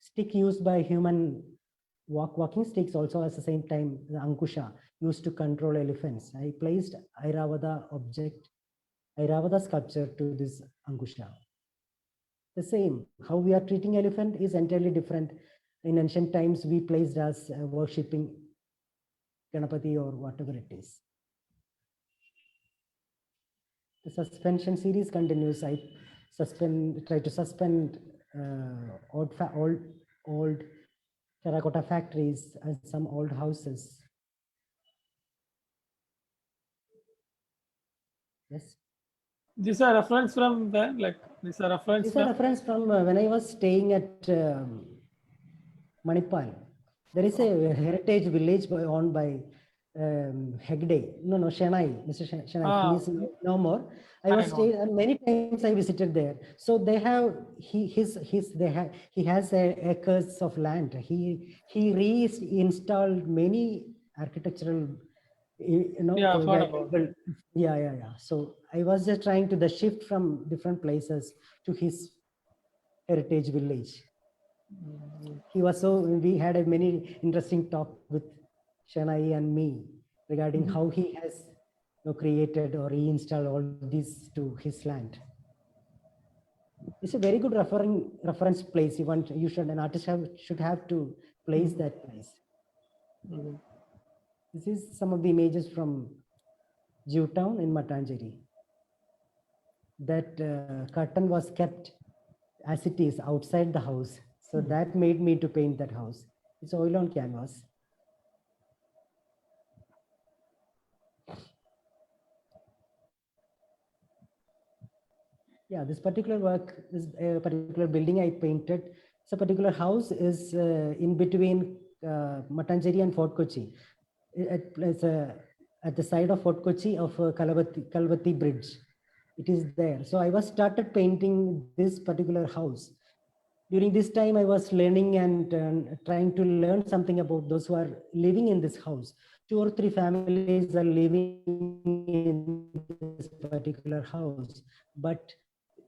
stick used by human walking sticks also at the same time, the Ankusha used to control elephants. I placed Airavata object, Airavata sculpture to this Ankusha. The same, how we are treating elephant is entirely different. In ancient times, we placed as worshipping Ganapati or whatever it is. The suspension series continues. I try to suspend old terracotta factories and some old houses. Yes. These are reference from where? Like these are reference These are reference from when I was staying at Manipal. There is a heritage village owned by Hegde. No, Shenai, Mr. Shenai. He is no more. I was staying, and many times I visited there. So they have he has acres of land. He reinstalled many architectural, yeah. So I was just trying to the shift from different places to his heritage village. He was we had a many interesting talk with Shanai and me regarding how he has created or reinstalled all this to his land. It's a very good reference place. An artist should have to place that place. This is some of the images from Jewtown in Matanjeri. That curtain was kept as it is outside the house. So that made me to paint that house. It's oil on canvas. Yeah, this particular work is a particular building I painted. So particular house is in between Matanjeri and Fort Kochi. It's at the side of Fort Kochi of Kalvati Bridge. It is there. So I was started painting this particular house. During this time, I was learning and trying to learn something about those who are living in this house. 2 or 3 families are living in this particular house, but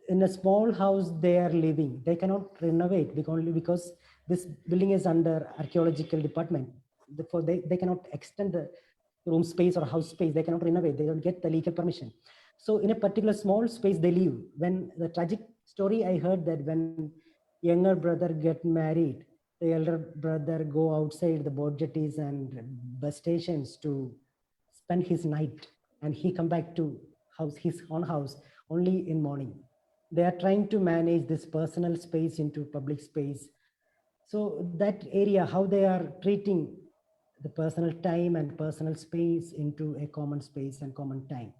in a small house they are living. They cannot renovate because this building is under archaeological department. Therefore, they cannot extend the room space or house space. They cannot renovate. They don't get the legal permission. So in a particular small space they live. When the tragic story I heard that when younger brother get married, the elder brother go outside the boat jetties and bus stations to spend his night, and he come back to his own house only in morning. They are trying to manage this personal space into public space. So that area, how they are treating the personal time and personal space into a common space and common time.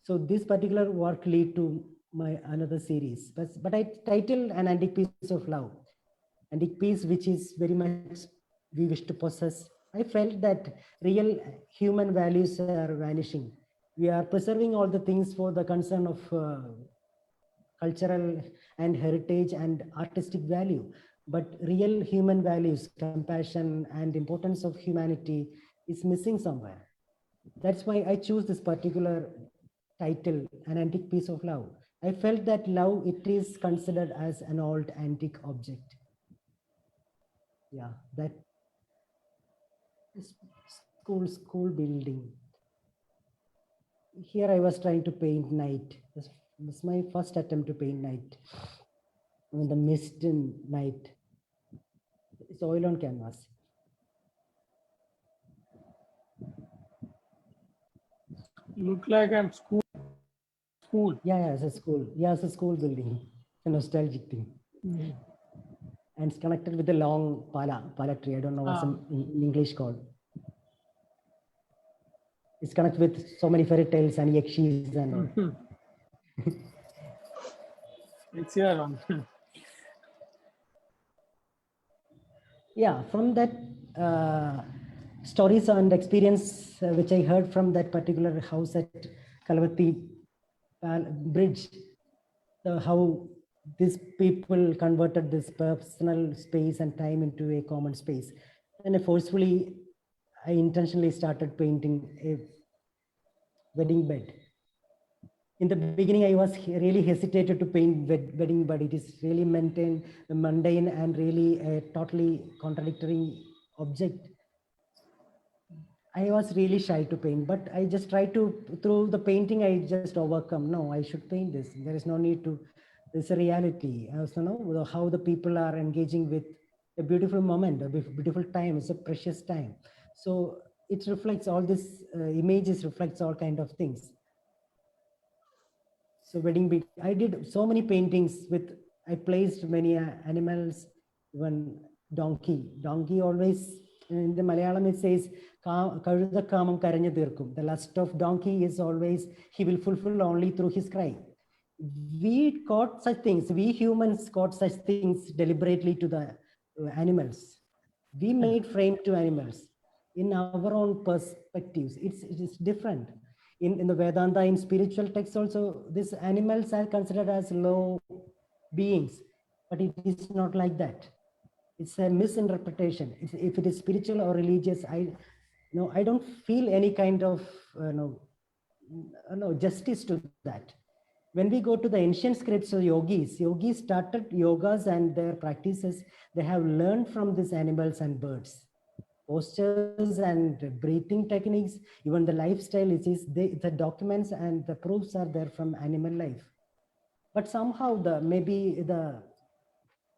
So this particular work lead to my another series, but I titled An Antique Piece of Love. Antique piece which is very much we wish to possess. I felt that real human values are vanishing. We are preserving all the things for the concern of cultural and heritage and artistic value, but real human values, compassion and importance of humanity is missing somewhere. That's why I choose this particular title, An Antique Piece of Love. I felt that love, it is considered as an old antique object. Yeah, that school building. Here I was trying to paint night. This was my first attempt to paint night. And the mist in night. It's oil on canvas. Look like I'm school. Yeah, it's a school. Yeah, it's a school building. A nostalgic thing. And it's connected with the long pala tree. I don't know what's in English called. It's connected with so many fairy tales and yakshis and It's here on. Yeah, from that stories and experience which I heard from that particular house at Kalavati Bridge, how these people converted this personal space and time into a common space. And I intentionally started painting a wedding bed. In the beginning, I was really hesitated to paint wedding bed. It is really mundane and really a totally contradictory object. I was really shy to paint, but I just tried to, through the painting, I just overcome. No, I should paint this. There is no need to, it's a reality. I also know how the people are engaging with a beautiful moment, a beautiful time. It's a precious time. So it reflects all this images, reflects all kind of things. So I did so many paintings with, I placed many animals, even donkey. Donkey always, in the Malayalam it says, the lust of donkey is always, he will fulfill only through his cry. We caught such things, we humans caught such things deliberately to the animals. We made frame to animals in our own perspectives. It's different. In the Vedanta, in spiritual texts also, these animals are considered as low beings, but it is not like that. It's a misinterpretation. If it is spiritual or religious, I don't feel any kind of justice to that. When we go to the ancient scripts of yogis started yogas and their practices. They have learned from these animals and birds. Postures and breathing techniques, even the lifestyle, the documents and the proofs are there from animal life. But somehow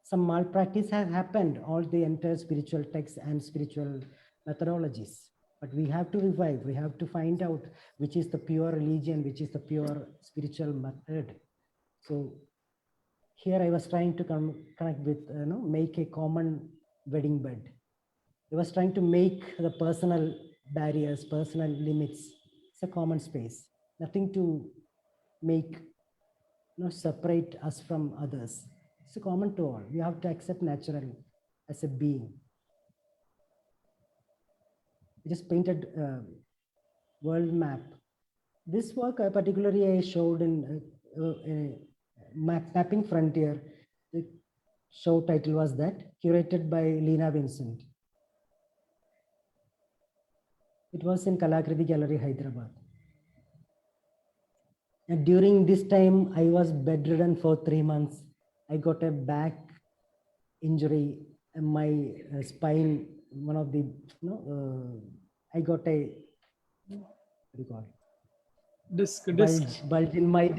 some malpractice has happened, all the entire spiritual texts and spiritual methodologies. But we have to revive, we have to find out which is the pure religion, which is the pure spiritual method. So here I was trying to connect with, make a common wedding bed. I was trying to make the personal barriers, personal limits. It's a common space. Nothing to make, separate us from others. It's a common to all. We have to accept naturally as a being. I just painted a world map. This work particularly I showed in Mapping Frontier. The show title was that, curated by Lena Vincent. It was in Kalakriti Gallery, Hyderabad. And during this time, I was bedridden for 3 months. I got a back injury, and my spine, one of the, I got a, what do you call it? Bulge in my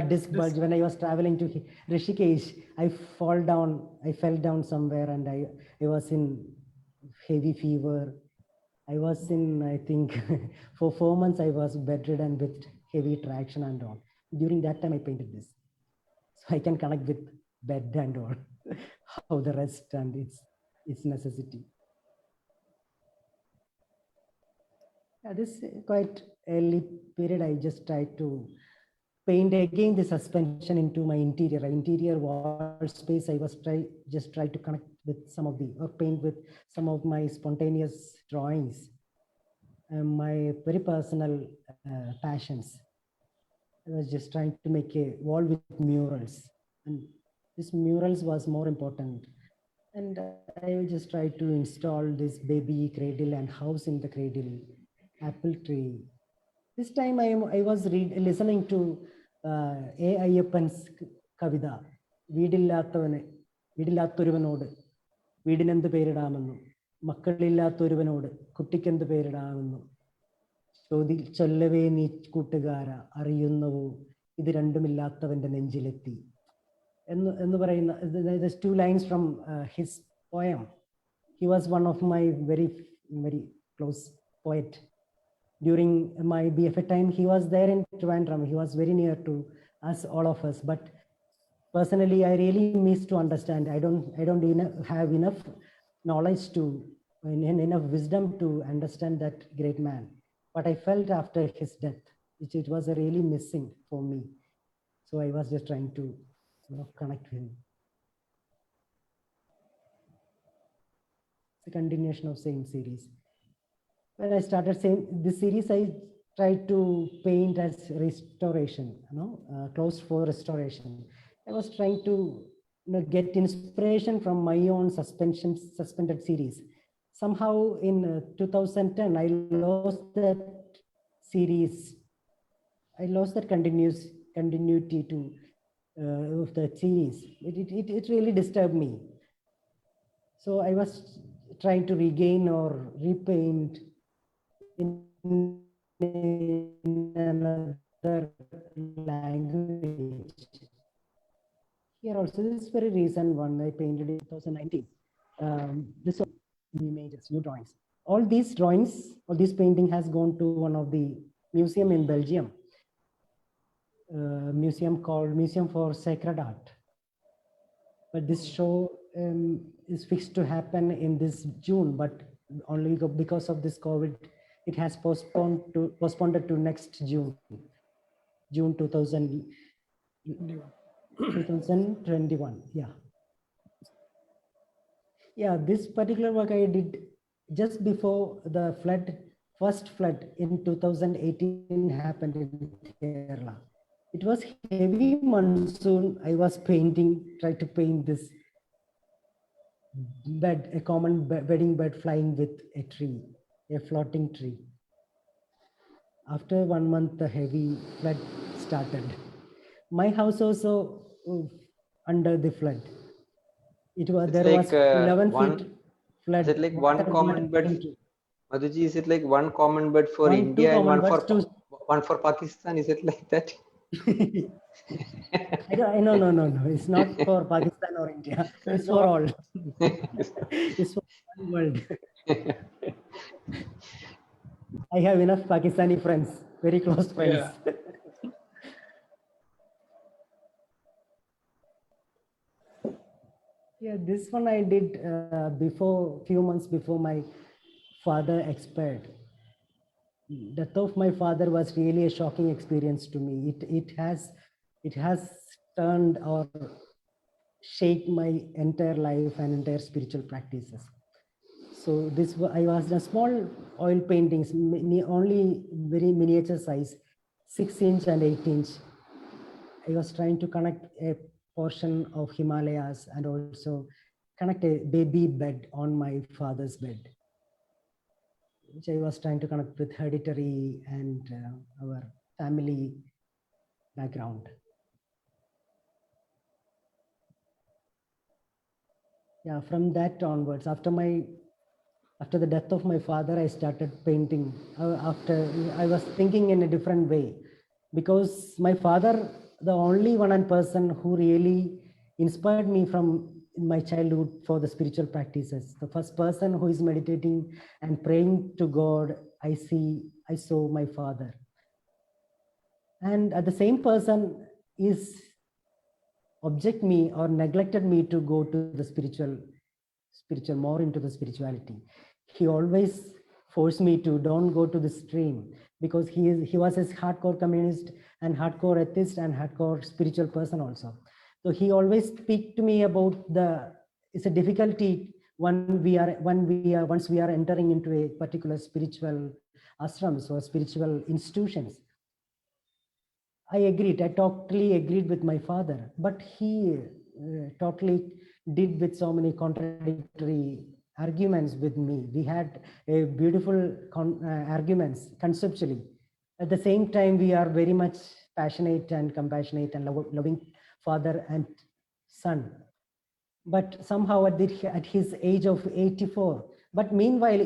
disc bulge. When I was traveling to Rishikesh, I fell down somewhere, and I was in heavy fever. I was in, I think, for 4 months, I was bedridden with heavy traction and all. During that time, I painted this. So I can connect with bed and all, how the rest and its necessity. This quite early period, I just tried to paint again the suspension into my interior wall space. I was just try to connect with paint with some of my spontaneous drawings and my very personal passions. I was just trying to make a wall with murals, and this murals was more important. And I just tried to install this baby cradle and house in the cradle, apple tree. This time I was listening to A. Ayyappan's Kavida, വീടില്ലാത്തൊരുവനോട് വീടിനെന്ത് പേരിടാമെന്നു, മക്കളില്ലാത്തൊരുവനോട് കുട്ടിക്കെന്ത് പേരിടാമെന്നു, ചൊല്ലവേ നീ കൂട്ടുകാര അറിയുന്നവോ ഇത് രണ്ടുമില്ലാത്തവന്റെ നെഞ്ചിലെത്തി എന്ന് പറയുന്ന, there's 2 lines from his poem. He was one of my very, very close poet. During my BFA time, he was there in Trivandrum. He was very near to us, all of us. But personally, I really miss to understand. I don't have enough knowledge enough wisdom to understand that great man. But I felt after his death, which it was really missing for me. So I was just trying to connect with him. It's a continuation of same series. when I started saying this series, I tried to paint as restoration, closed for restoration. I was trying to get inspiration from my own suspended series. Somehow in 2010, I lost that series. I lost that continuity to of the series. It really disturbed me. So I was trying to regain or repaint in another language. Here also, this is very recent one I painted in 2019. This was new images, new drawings. All these drawings, all this painting has gone to one of the museum in Belgium. Museum called Museum for Sacred Art. But this show is fixed to happen in this June, but only because of this COVID, it has postponed to next June 2021. Yeah, this particular work I did just before the first flood in 2018 happened in Kerala. It was heavy monsoon. I was trying to paint this bed, a common wedding bed flying with a tree, a floating tree. After 1 month, the heavy flood started. My house also under the flood. There was 11 feet flood. Is it like one common bed? Madhuji, is it like one common bed for India and one for Pakistan? Is it like that? No. It's not for Pakistan or India. It's for all. It's for one world. I have enough Pakistani friends, very close friends. Yeah, this one I did few months before my father expired. Death of my father was really a shocking experience to me. It has turned or shaped my entire life and entire spiritual practices. So I was in a small oil paintings, only very miniature size, 6-inch and 8-inch. I was trying to connect a portion of Himalayas and also connect a baby bed on my father's bed, which I was trying to connect with hereditary and our family background. Yeah, from that onwards, after the death of my father, I started painting. I was thinking in a different way, because my father, the only one person who really inspired me from my childhood for the spiritual practices. The first person who is meditating and praying to God, I saw my father. And the same person is object me or neglected me to go to the spiritual more into the spirituality. He always forced me to don't go to the stream, because he was a hardcore communist and hardcore atheist and hardcore spiritual person also. So he always speak to me about it's a difficulty once we are entering into a particular spiritual ashrams or spiritual institutions. I totally agreed with my father, but he totally did with so many contradictory arguments with me. We had a beautiful arguments conceptually. At the same time, we are very much passionate and compassionate and loving father and son. But somehow at his age of 84, but meanwhile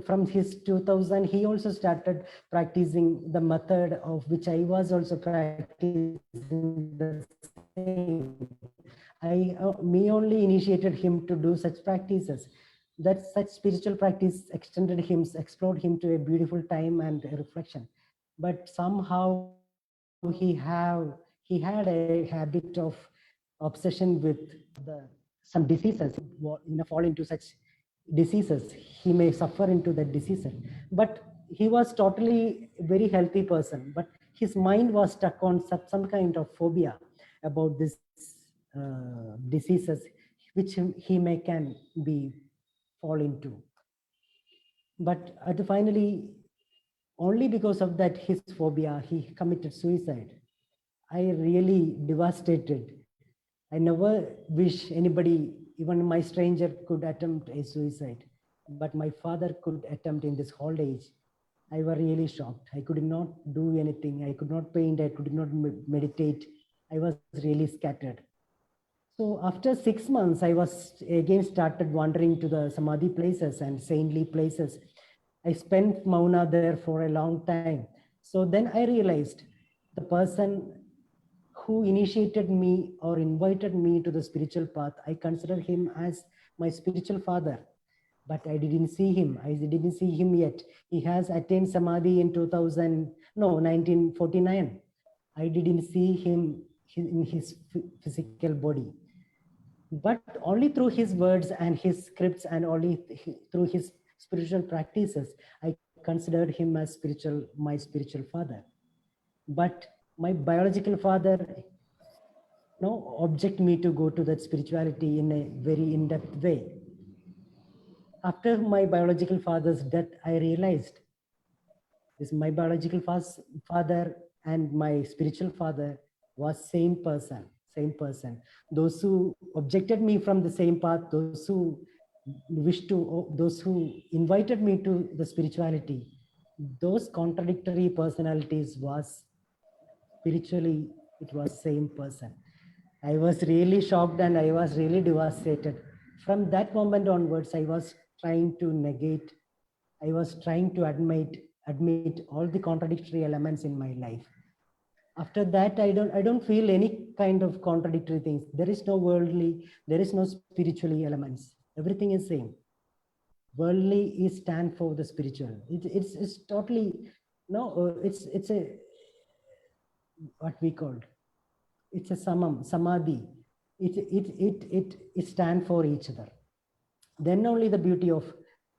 from his 2000, he also started practicing the method of which I was also practicing the same. Me only initiated him to do such practices. That such spiritual practice explored him to a beautiful time and a reflection. But somehow he had a habit of obsession with some diseases. Fall into such diseases, he may suffer into that diseases. But he was totally very healthy person, but his mind was stuck on some kind of phobia about this diseases which he can be fall into. But finally, only because of that, his phobia, he committed suicide. I really devastated. I never wish anybody, even my stranger, could attempt a suicide. But my father could attempt in this old age. I was really shocked. I could not do anything. I could not paint. I could not meditate. I was really scattered. So after 6 months, I was again started wandering to the Samadhi places and saintly places. I spent Mauna there for a long time. So then I realized the person who initiated me or invited me to the spiritual path, I consider him as my spiritual father. But I didn't see him. I didn't see him yet. He has attained Samadhi in 1949. I didn't see him in his physical body. But only through his words and his scripts and only through his spiritual practices, I considered him as my spiritual father. But my biological father object me to go to that spirituality in a very in-depth way. After my biological father's death, I realized this: my biological father and my spiritual father was same person. Those who objected me from the same path, those who invited me to the spirituality, those contradictory personalities was spiritually, it was same person. I was really shocked and I was really devastated. From that moment onwards, I was trying to negate, I was trying to admit all the contradictory elements in my life. After that, I don't feel any kind of contradictory things. There is no worldly, there is no spiritually elements. Everything is same. Worldly is stand for the spiritual. It's totally it's a what we called. It's a samadhi. It stand for each other. Then only the beauty of.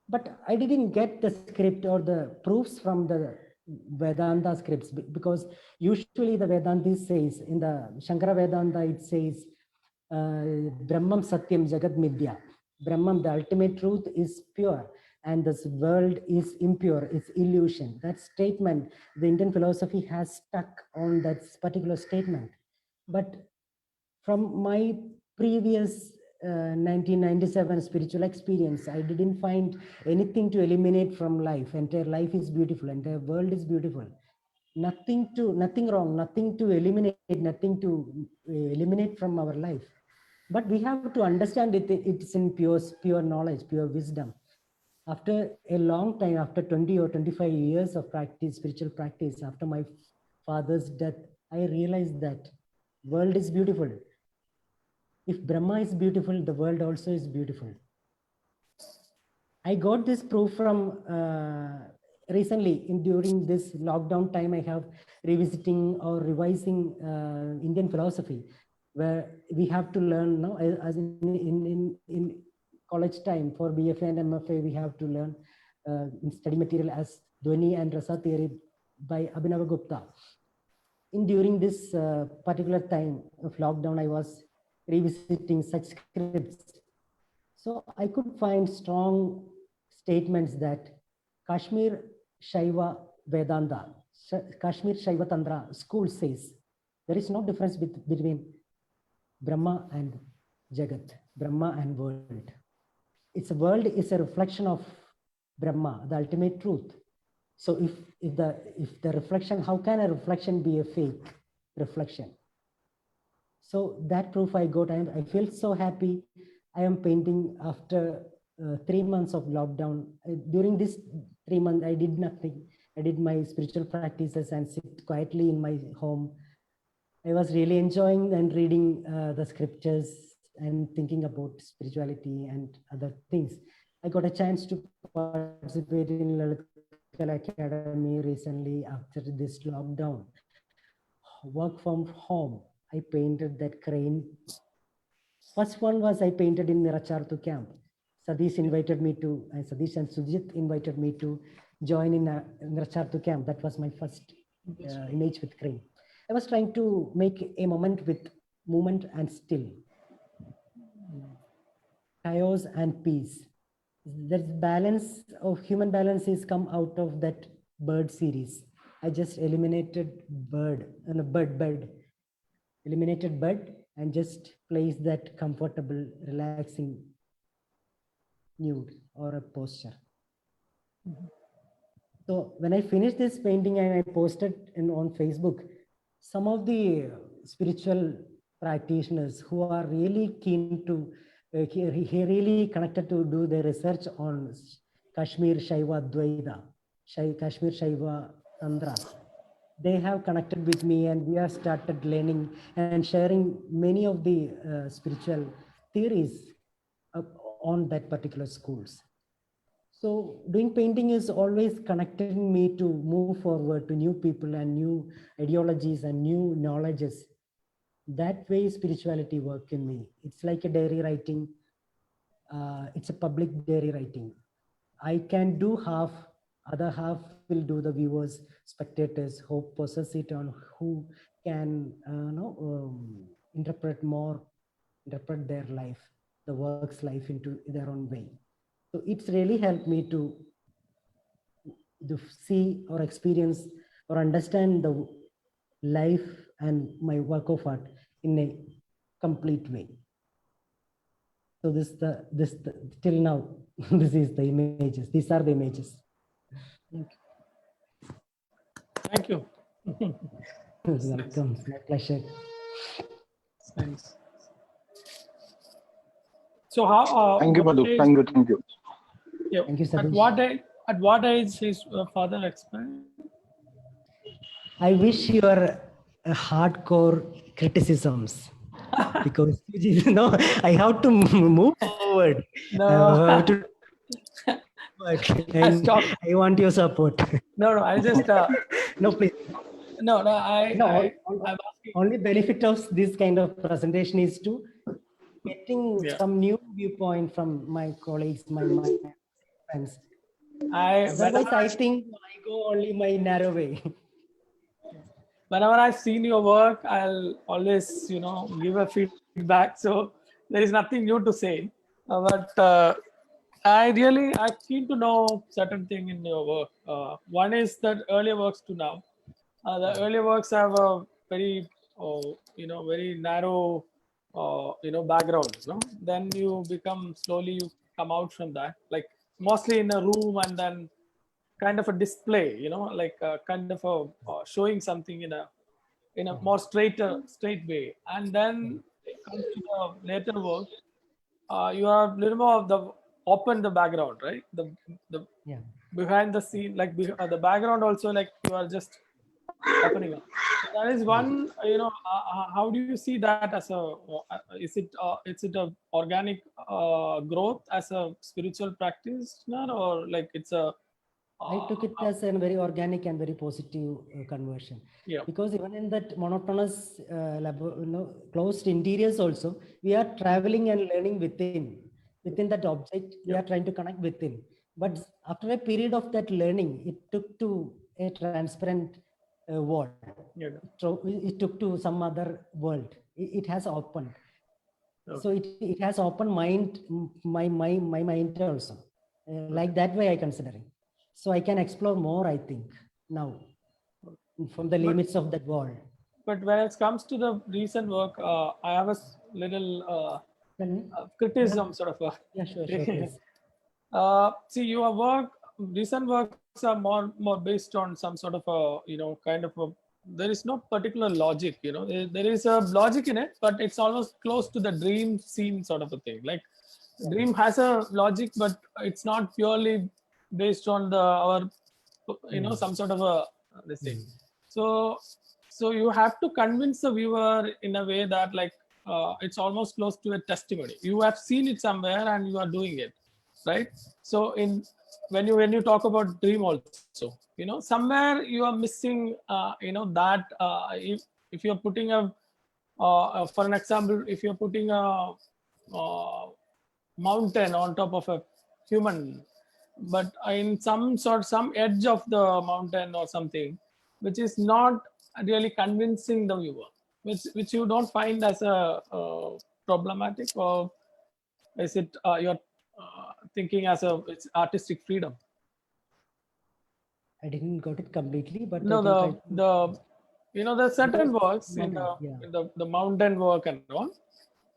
But I didn't get the script or the proofs from the Vedanta scripts, because usually the Vedanta says, in the Shankara Vedanta, it says, Brahmam Satyam Jagat Midya. Brahman, the ultimate truth, is pure, and this world is impure, it's illusion. That statement, the Indian philosophy has stuck on that particular statement. But from my previous 1997 spiritual experience, I didn't find anything to eliminate from life. Entire life is beautiful, entire world is beautiful. Nothing wrong, nothing to eliminate, nothing to eliminate from our life. But we have to understand it's in pure knowledge, pure wisdom. After a long time, after 20 or 25 years of practice, spiritual practice, after my father's death, I realized that world is beautiful. If Brahma is beautiful, the world also is beautiful. I got this proof from recently during this lockdown time. I have revisiting or revising Indian philosophy, where we have to learn now, as in college time for BFA and MFA, we have to learn study material as Dhwani and Rasa theory by Abhinava Gupta. During this particular time of lockdown, I was revisiting such scripts. So I could find strong statements that Kashmir Shaiva Vedanta, Kashmir Shaiva Tantra school says there is no difference between Brahma and Jagat, Brahma and world. Its world is a reflection of Brahma, the ultimate truth. So if the reflection, how can a reflection be a fake reflection? So that proof I got, I feel so happy. I am painting after 3 months of lockdown. During this 3 months, I did nothing. I did my spiritual practices and sit quietly in my home. I was really enjoying and reading the scriptures and thinking about spirituality and other things. I got a chance to participate in Lalit Kala Academy recently after this lockdown. Work from home. I painted that crane. First one was I painted in Nirachartu camp. Sadish invited me to, Sadish and Sujit invited me to join in Nirachartu camp. That was my first image with crane. I was trying to make a moment with movement and still. Chaos and peace. that balance of human balance is come out of that bird series. I just eliminated bird and a bird, eliminated bird and just place that comfortable, relaxing nude or a posture. So when I finished this painting and I posted on Facebook, some of the spiritual practitioners who are really keen to, really connected to do their research on Kashmir Shaiva Dvaita, Kashmir Shaiva Tantra, they have connected with me and we have started learning and sharing many of the spiritual theories on that particular schools. So doing painting is always connecting me to move forward to new people and new ideologies and new knowledges. That way spirituality work in me. It's like a diary writing. It's a public diary writing. I can do half, other half will do the viewers, spectators, who possess it on who can interpret their life, the work's life into their own way. So it's really helped me to see or experience or understand the life and my work of art in a complete way. So till now, this is the images. These are the images. Thank you. Welcome. My pleasure. Thanks. So how? Thank you, what Madhu. age- Thank you. Thank you. Yeah. Thank you, At Satish. what age his father expired? I wish you are hardcore criticisms because I have to move forward. No. I have to work. And Stop. I want your support. No. I just No, please. no. I'm asking. Only benefit of this kind of presentation is to getting Yeah. some new viewpoint from my colleagues, my friends. Otherwise, I think I go only my narrow way. Whenever I've seen your work, I'll always, give a feedback. So there is nothing new to say. But I'm keen to know certain thing in your work. One is that earlier works to now. The earlier works have a very, very narrow, background. Then you slowly you come out from that, like mostly in a room and then kind of a display, like kind of a showing something in a more straight way. And then it comes to the later work. You have little more of the open the background, right? The Yeah. behind the scene, like the background also, like you are just opening up. So that is one. How do you see that as a? Is it a organic growth as a spiritual practitioner, or like it's a? I took it as a very organic and very positive conversion. Yeah. Because even in that monotonous, closed interiors also, we are traveling and learning within that object. We are trying to connect within. But after a period of that learning, it took to a transparent wall. Yeah. It took to some other world. It has opened. Okay. So it has opened my mind also. Like that way I consider it. So I can explore more, I think, now from the limits of that wall. But when it comes to the recent work, I have a little criticism, sort of. Yeah, sure, please. See, your work, recent works are more based on some sort of a, kind of a. There is no particular logic, There is a logic in it, but it's almost close to the dream scene sort of a thing. Like, dream has a logic, but it's not purely based on our some sort of a this thing. So you have to convince the viewer in a way that like it's almost close to a testimony. You have seen it somewhere and you are doing it, right? So when you talk about dream also, somewhere you are missing that if you're putting for an example, if you're putting a mountain on top of a human, but in some edge of the mountain or something, which is not really convincing the viewer, which you don't find as a problematic, or is it thinking as it's artistic freedom. I didn't got it completely, but No, I can try to- the certain works in Yeah. the mountain work and all.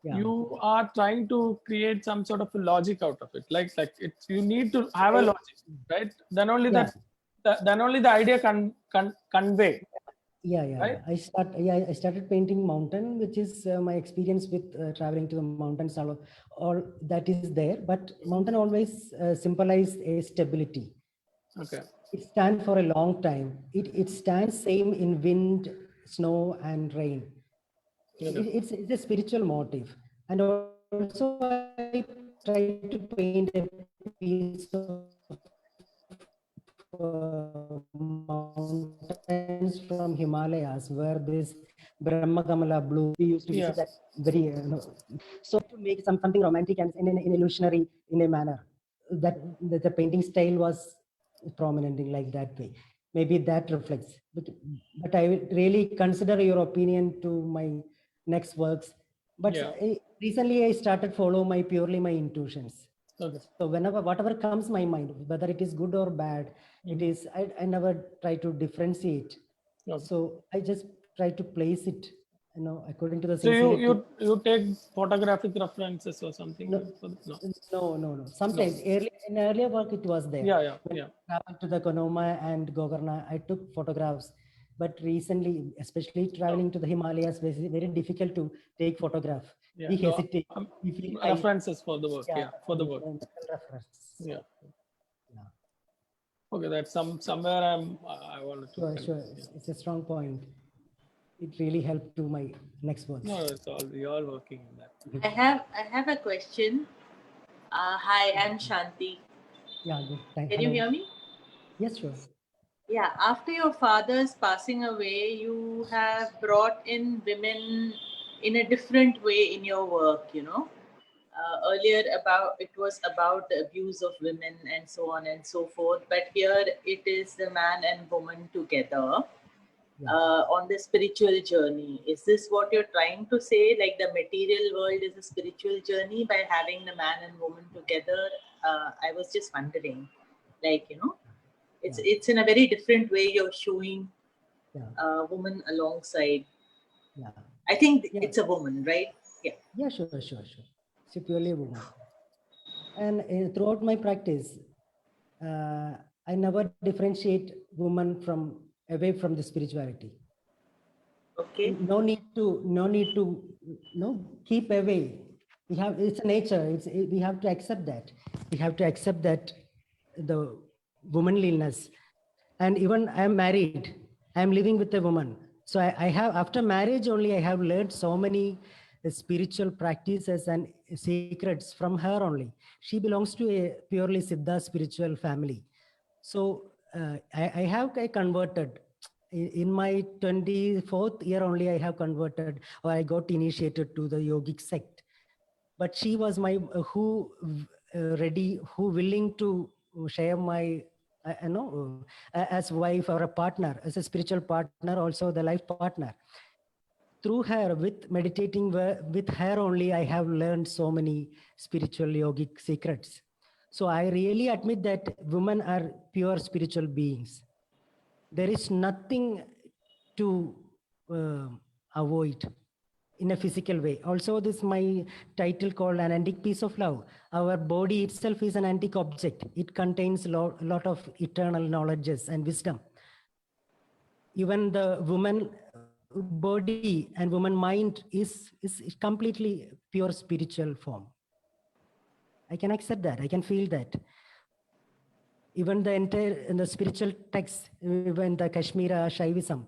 Yeah. You are trying to create some sort of a logic out of it, like it's you need to have a logic, right? Then only Yeah. then only the idea can convey. Yeah. Right? I started painting mountain, which is my experience with traveling to the mountains. All that is there, but mountain always symbolize a stability. Okay. It stands for a long time. It stands same in wind, snow, and rain. Okay. It's a spiritual motive, and also I try to paint a piece of mountains from Himalayas where this Brahma Kamala blue we used to visit that very so to make something romantic and in illusionary in a manner that the painting style was prominent in like that way. Maybe that reflects, but I will really consider your opinion to my next works. But recently I started follow my purely my intuitions. Okay. So whatever comes my mind, whether it is good or bad, it is I never try to differentiate. Okay. So I just try to place it, according to the So sincerity. you take photographic references or something? No. Sometimes in earlier work it was there. Yeah. When I traveled to the Konoma and Gokarna, I took photographs. But recently, especially traveling to the Himalayas, it's very difficult to take photograph. Yeah. We hesitate. We feel References for the work. Yeah, for the work. Reference. Yeah. Yeah. Okay, that's somewhere I wanted to. Sure. It's a strong point. It really helped to my next works. No, it's all we all working in that. I have a question. Hi, I'm Shanti. Yeah, good. Can you hear me? Yes, sure. Yeah, after your father's passing away, you have brought in women in a different way in your work, earlier it was about the abuse of women and so on and so forth, but here it is the man and woman together on the spiritual journey. Is this what you're trying to say, like the material world is a spiritual journey by having the man and woman together? I was just wondering, it's in a very different way you're showing a woman alongside. I think it's a woman, right? Yeah, sure. It's purely a woman. And throughout my practice, I never differentiate woman away from the spirituality. Okay. No need to keep away. It's a nature. We have to accept that. We have to accept that the womanliness. And even I am married. I am living with a woman. So I have, after marriage only, I have learned so many spiritual practices and secrets from her only. She belongs to a purely Siddha spiritual family. So I converted. In my 24th year only, I have converted, or I got initiated to the yogic sect. But she was my who willing to share my as wife or a partner, as a spiritual partner, also the life partner. Through her, with meditating with her only, I have learned so many spiritual yogic secrets. So I really admit that women are pure spiritual beings. There is nothing to avoid in a physical way. Also, this my title called An Antique Piece of Love. Our body itself is an antique object. It contains a lot of eternal knowledges and wisdom. Even the woman body and woman mind is completely pure spiritual form. I can accept that. I can feel that. Even the entire in the spiritual text, even the Kashmira Shaivism,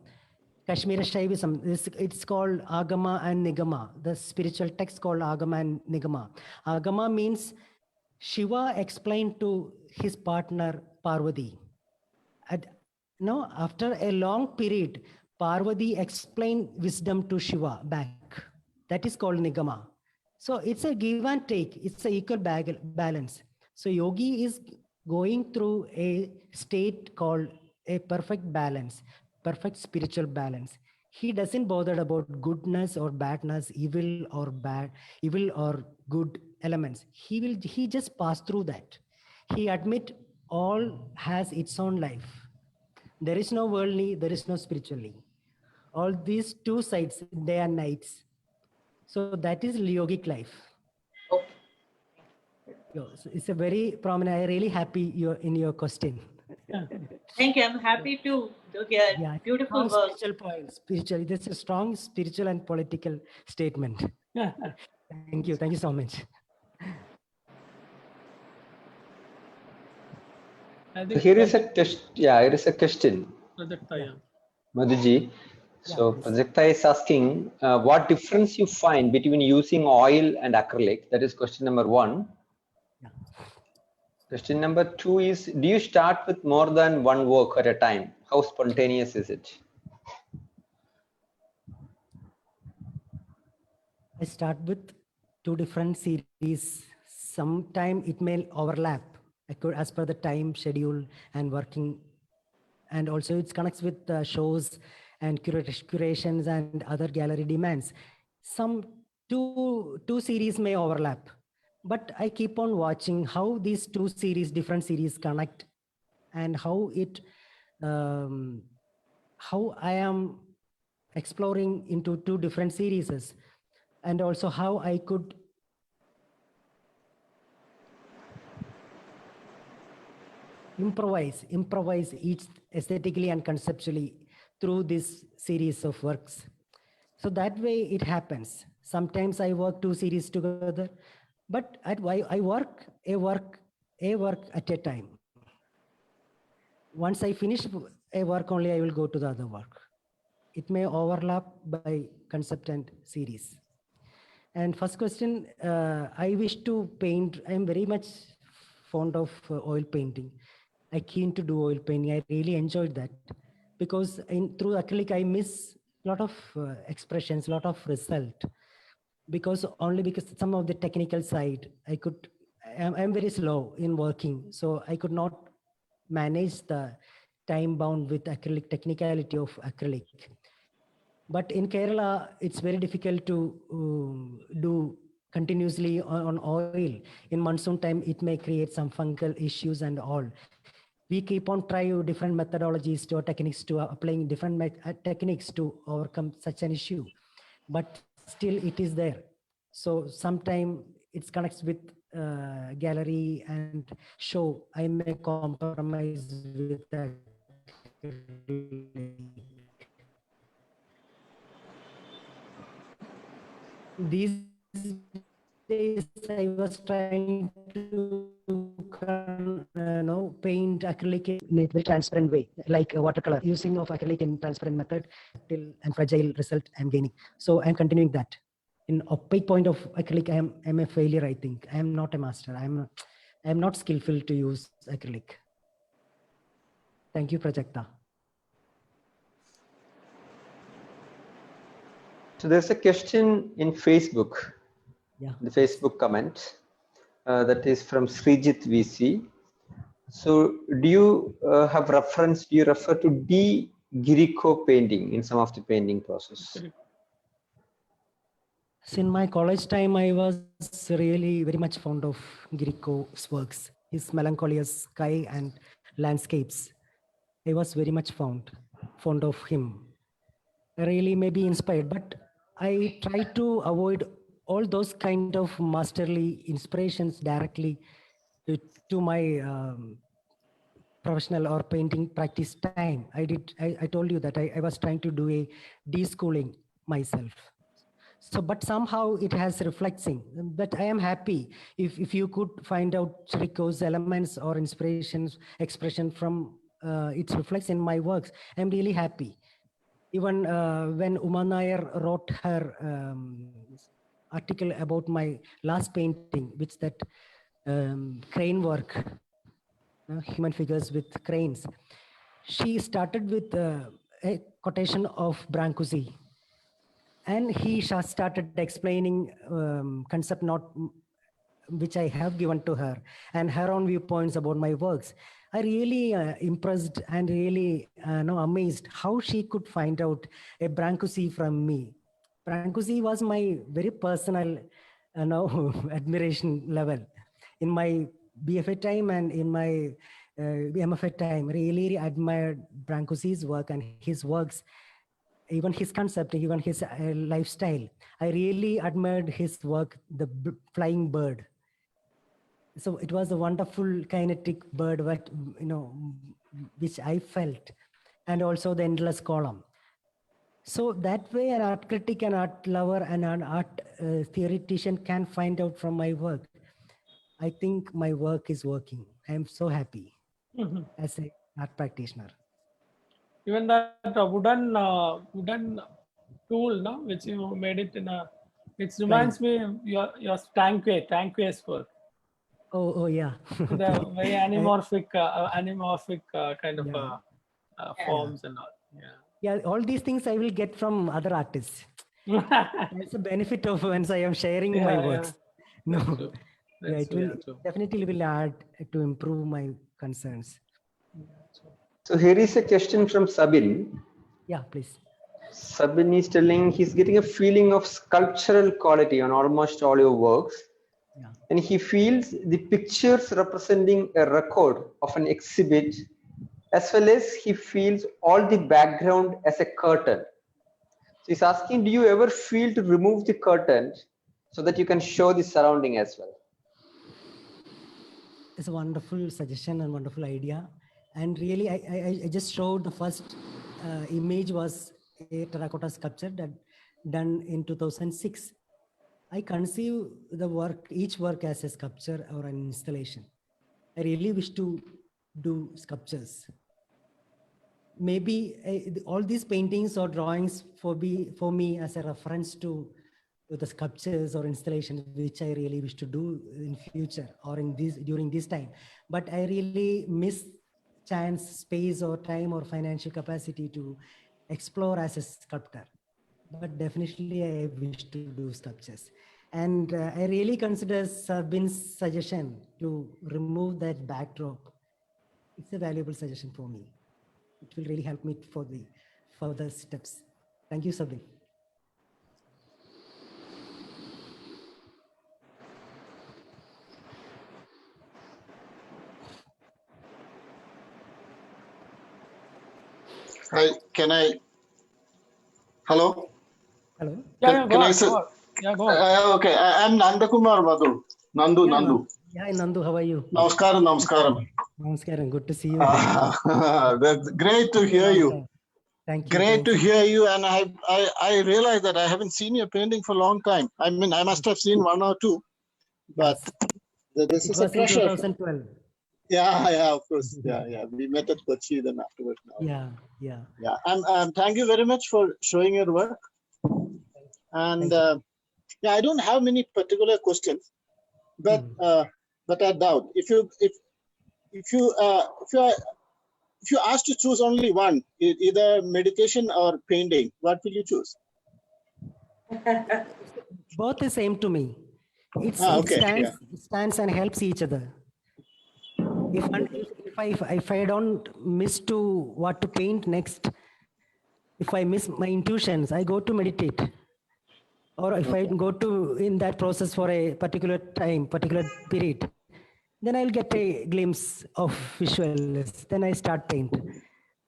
it's called Agama and Nigama. The spiritual text called Agama and Nigama. Agama means Shiva explained to his partner Parvati. After a long period, Parvati explained wisdom to Shiva back. That is called Nigama. So it's a give and take. It's an equal balance. So yogi is going through a state called a perfect balance, perfect spiritual balance. He doesn't bother about goodness or badness, evil or good elements. He just pass through that. He admit all has its own life. There is no worldly, there is no spiritually. All these two sides, day and nights. So that is yogic life. Okay. So it's a very prominent. I'm really happy you're in your question. Thank you. I'm happy to hear. Yeah, Beautiful strong work. spiritual point. Spiritual. That's a strong spiritual and political statement. Thank you. Thank you so much. I So think here is a test. Yeah, here is a question, Prajakta, yeah. Madhuji. So please. Prajakta is asking, what difference you find between using oil and acrylic? That is question number 1. Yeah. Question number 2 is, do you start with more than one work at a time? How spontaneous is it? I start with 2 different series. Sometime it may overlap as per the time schedule and working, and also it connects with shows and curations and other gallery demands. Some two series may overlap, but I keep on watching how these different series connect, and how I am exploring into 2 different series, and also how I could improvise each aesthetically and conceptually through this series of works. So that way it happens. Sometimes I work 2 series together, but I work a work at a time. Once I finish a work only, I will go to the other work. It may overlap by concept and series. And first question, I wish to paint. I'm very much fond of oil painting. I keen to do oil painting. I really enjoyed that, because through acrylic I miss a lot of expressions, a lot of result, because some of the technical side I'm very slow in working, so I could not manage the time bound with acrylic technicality of acrylic. But in Kerala, it's very difficult to do continuously on oil. In monsoon time, it may create some fungal issues and all. We keep on trying different methodologies or techniques to applying different techniques to overcome such an issue, but still it is there. So sometime it connects with gallery and show. I may compromise with that. These days I was trying to paint acrylic in a very transparent way, like a watercolor, using of acrylic in transparent method till and fragile result I'm gaining. So I'm continuing that. In opaque point of acrylic, I'm a failure, I think. I'm not a master. I'm not skillful to use acrylic. Thank you, Prajakta. So there's a question in Facebook, the Facebook comment, that is from Srijit VC. So do you have reference, do you refer to D. Girico painting in some of the painting process? So in my college time, I was really very much fond of Girico's works, his melancholious sky and landscapes. I was very much fond of him. Really maybe inspired, but I try to avoid all those kind of masterly inspirations directly to my professional or painting practice time. I told you that I was trying to do a de-schooling myself. So, but somehow it has reflecting. But I am happy if you could find out Girico's elements or inspirations, expression from its reflects in my works. I'm really happy. Even when Uma Nair wrote her article about my last painting, which that crane work, human figures with cranes, she started with a quotation of Brancusi. And he started explaining concept which I have given to her, and her own viewpoints about my works. I really impressed and really amazed how she could find out a Brancusi from me. Brancusi was my very personal admiration level. In my BFA time and in my MFA time, really admired Brancusi's work and his works, even his concept, even his lifestyle. I really admired his work, the flying bird. So it was a wonderful kinetic bird, which I felt, and also the endless column. So that way, an art critic, an art lover, and an art theoretician can find out from my work. I think my work is working. I am so happy as an art practitioner. Even that wooden tool, no, which you made it in a, it reminds me of your Tanquay's work. Oh yeah. The very anamorphic kind of forms and all. Yeah, all these things I will get from other artists. That's the benefit of once I am sharing my works. No, it will definitely will add to improve my concerns. So here is a question from Sabin. Yeah, please. Sabin is telling he's getting a feeling of sculptural quality on almost all your works. Yeah. And he feels the pictures representing a record of an exhibit, as well as he feels all the background as a curtain. So he's asking, do you ever feel to remove the curtain so that you can show the surrounding as well? It's a wonderful suggestion and wonderful idea. And really, I just showed the first image was a terracotta sculpture that done in 2006. I conceive the work, each work as a sculpture or an installation. I really wish to do sculptures. Maybe all these paintings or drawings for me as a reference to the sculptures or installations which I really wish to do in future or during this time. But I really miss chance, space or time or financial capacity to explore as a sculptor. But definitely I wish to do sculptures. And I really consider Sabin's suggestion to remove that backdrop. It's a valuable suggestion for me. It will really help me for the further steps. Thank you, Sabin. Hi, can I? Hello? Hello? Yeah, Can I say? go on. Okay, I'm Nandakumar Madhu. Nandu. Yeah, Nandu, how are you? Namaskaram. Namaskaram, good to see you. That's great to hear you. Thank you. Great to hear you. And I realize that I haven't seen your painting for a long time. I mean, I must have seen one or two, but this is a pleasure. 2012. Yeah, of course. Yeah. We met at Kochi then afterwards. Now. Yeah. And thank you very much for showing your work. And I don't have many particular questions, but I doubt if you asked to choose only one, either meditation or painting, what will you choose? Both the same to me. It stands and helps each other. If I don't miss to what to paint next, if I miss my intuitions, I go to meditate. Or if I go to in that process for a particular time, particular period, then I'll get a glimpse of visuals. Then I start paint.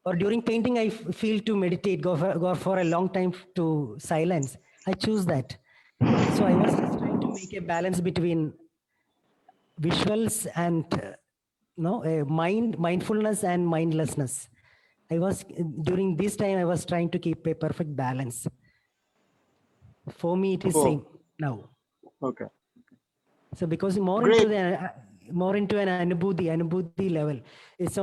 Or during painting, I feel to meditate, go for a long time to silence. I choose that. So I was just trying to make a balance between visuals and mindfulness and mindlessness. During this time, I was trying to keep a perfect balance. For me, it is same now. Okay. So because more into an anubhuti level. It's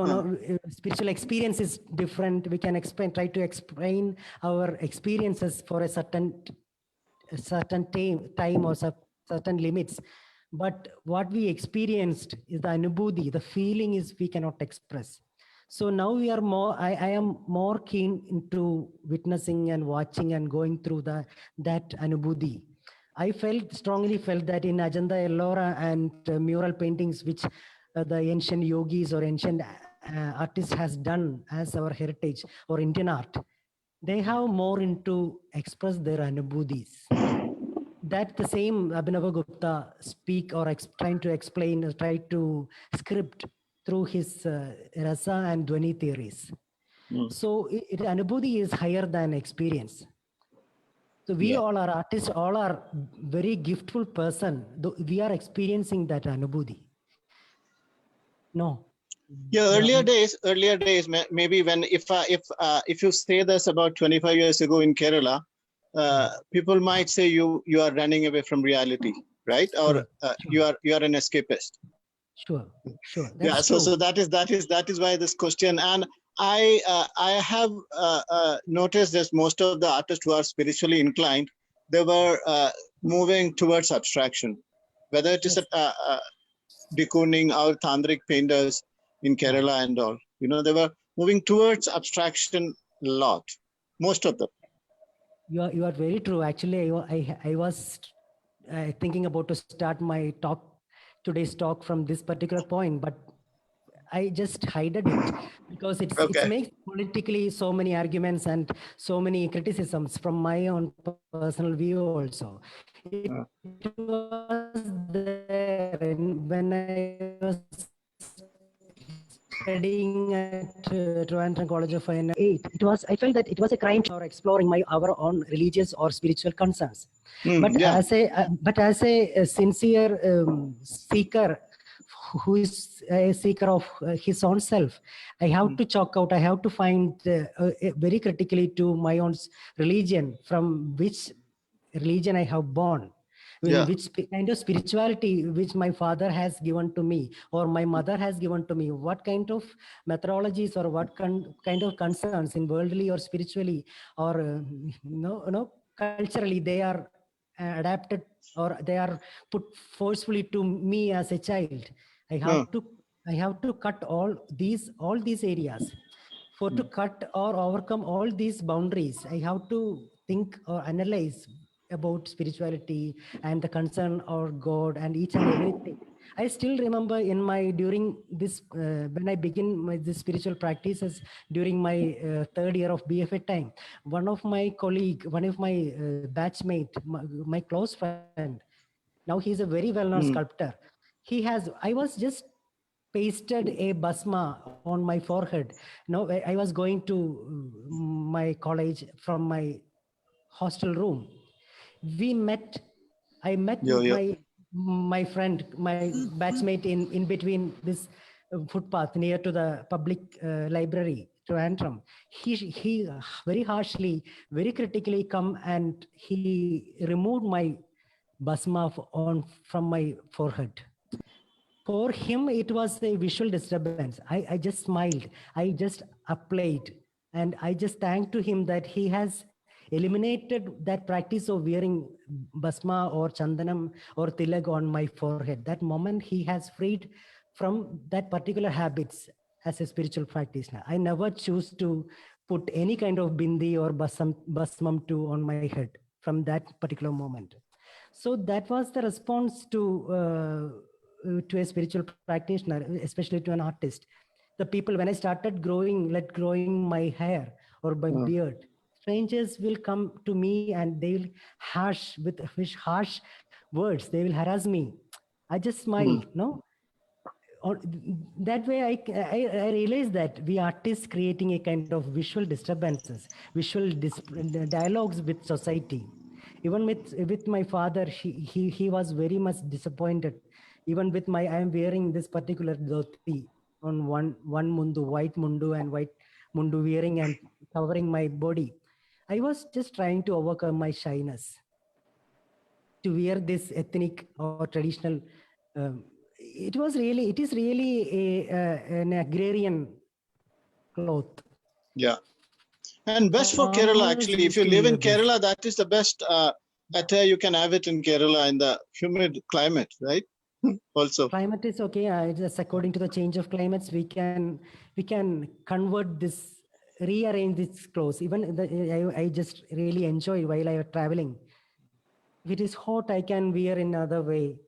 spiritual experience is different. We can try to explain our experiences for a certain time or certain limits. But what we experienced is the anubhuti, the feeling is we cannot express. So now we are I am more keen into witnessing and watching and going through that anubhuti. I strongly felt that in Ajanta Ellora and mural paintings, which the ancient yogis or ancient artist has done as our heritage or Indian art, they have more into express their anubhudis. That the same Abhinava Gupta speak or trying to explain, try to script through his rasa and dhwani theories. So anubhuti is higher than experience. So we all are artists, all are very giftful person. We are experiencing that anubhuti. No. Yeah, earlier days, maybe when if you say this about 25 years ago in Kerala, people might say you are running away from reality, right? Or you are an escapist. Sure. That's true. So that is why this question. And I have noticed that most of the artists who are spiritually inclined, they were moving towards abstraction, whether it is de Kooning or Tantric painters in Kerala and all. They were moving towards abstraction a lot, most of them. You are very true. Actually, I was thinking about to start my today's talk from this particular point, but I just hid it because it makes politically so many arguments and so many criticisms from my own personal view also. It was there when I was studying at Trivandrum College of Fine Arts. I felt that it was a crime for exploring our own religious or spiritual concerns. As a sincere seeker, who is a seeker of his own self, I have to chalk out, I have to find very critically to my own religion, from which religion I have born. Which kind of spirituality which my father has given to me or my mother has given to me, what kind of methodologies or what kind of concerns in worldly or spiritually or culturally they are adapted or they are put forcefully to me as a child. I have to cut all these areas. To cut or overcome all these boundaries, I have to think or analyze about spirituality and the concern or God and each and everything. I still remember during this when I begin this spiritual practices during my third year of BFA time, one of my batchmate, my close friend, now he's a very well-known sculptor. I was just pasted a basma on my forehead. Now I was going to my college from my hostel room. I met my friend, my batchmate in between this footpath near to the public library to Antrim. He very harshly, very critically come and he removed my basma from my forehead. For him, it was a visual disturbance. I just smiled. I just applied. And I just thanked to him that he has eliminated that practice of wearing basma or chandanam or tilak on my forehead. That moment he has freed from that particular habits as a spiritual practitioner. I never choose to put any kind of bindi or basmam on my head from that particular moment. So that was the response to a spiritual practitioner, especially to an artist. The people, when I started growing my hair or my beard, strangers will come to me and they will harsh words. They will harass me. I just smile, no? That way I realized that we artists creating a kind of visual disturbances, dialogues with society. Even with my father, he was very much disappointed. Even with I am wearing this particular dhoti on one mundu, white mundu and white mundu wearing and covering my body. I was just trying to overcome my shyness to wear this ethnic or traditional. It is really an agrarian cloth. Yeah. And best for Kerala, actually. If you live in Kerala, that is the best attire you can have it in Kerala in the humid climate, right? Also. Climate is okay. Just according to the change of climates, we can convert this, rearrange this clothes. Even I just really enjoy while I am traveling. If it is hot, I can wear in another way.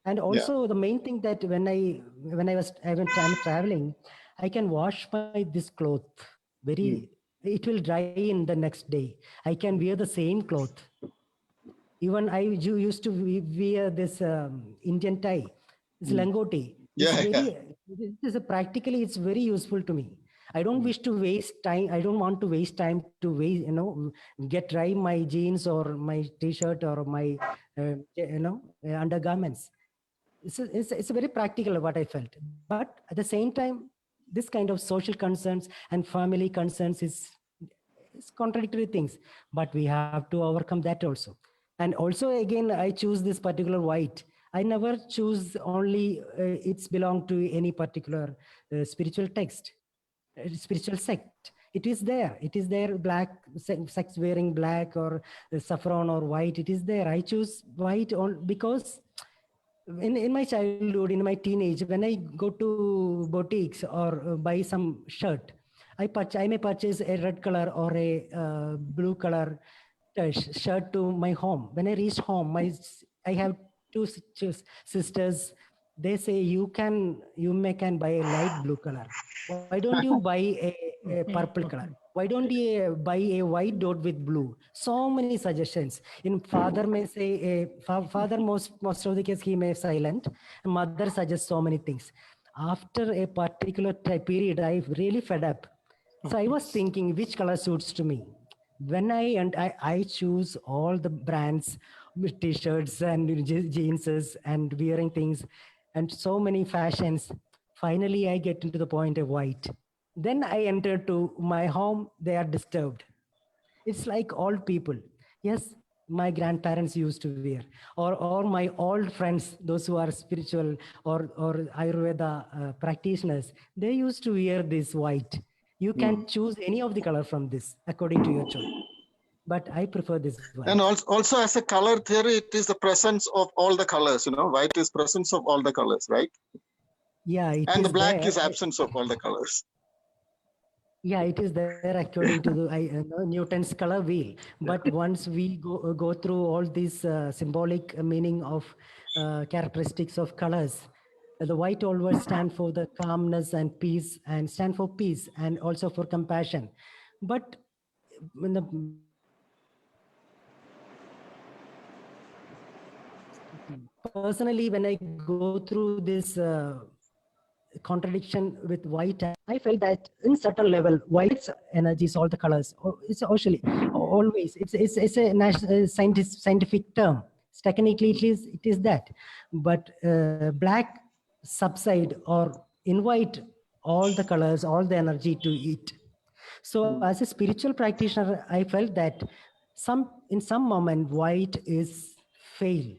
And also the main thing that when I'm traveling, I can wash this cloth very, it will dry in the next day. I can wear the same cloth. Even I used to wear this Indian tie, this langoti. It's it is practically, it's very useful to me. I don't wish to waste time. I don't want to waste time to waste, get dry my jeans or my t-shirt or my, undergarments. It's very practical what I felt. But at the same time, this kind of social concerns and family concerns is contradictory things, but we have to overcome that also. And also, again, I choose this particular white. I never choose only it's belong to any particular spiritual text, spiritual sect. It is there. It is there. Black sects wearing black or saffron or white. It is there. I choose white because in my childhood, in my teenage, when I go to boutiques or buy some shirt, I may purchase a red color or a blue color shirt to my home. When I reach home, I have two sisters. They say you can buy a light blue color. Why don't you buy a purple color? Why don't you buy a white dot with blue? So many suggestions. In father may say father most of the case he may silent. Mother suggests so many things. After a particular period, I really fed up. So I was thinking which color suits to me. When I choose all the brands, t-shirts and jeans and wearing things and so many fashions. Finally, I get into the point of white. Then I enter to my home, they are disturbed. It's like old people. Yes, my grandparents used to wear, or my old friends, those who are spiritual or Ayurveda practitioners, they used to wear this white. You can choose any of the color from this according to your choice. But I prefer this white. And also as a color theory, it is the presence of all the colors, white is presence of all the colors, right? Yeah. And the black is absence of all the colors. Yeah, it is there according to the Newton's color wheel. But once we go through all these symbolic meaning of characteristics of colors, the white always stand for the calmness and peace, and stand for peace and also for compassion. But when personally, when I go through this contradiction with white, I felt that in certain level, white's energy is all the colors. It's actually always it's a national scientific term. Technically, it is that, but black subside or invite all the colors, all the energy to it. So as a spiritual practitioner, I felt that in some moment white is fail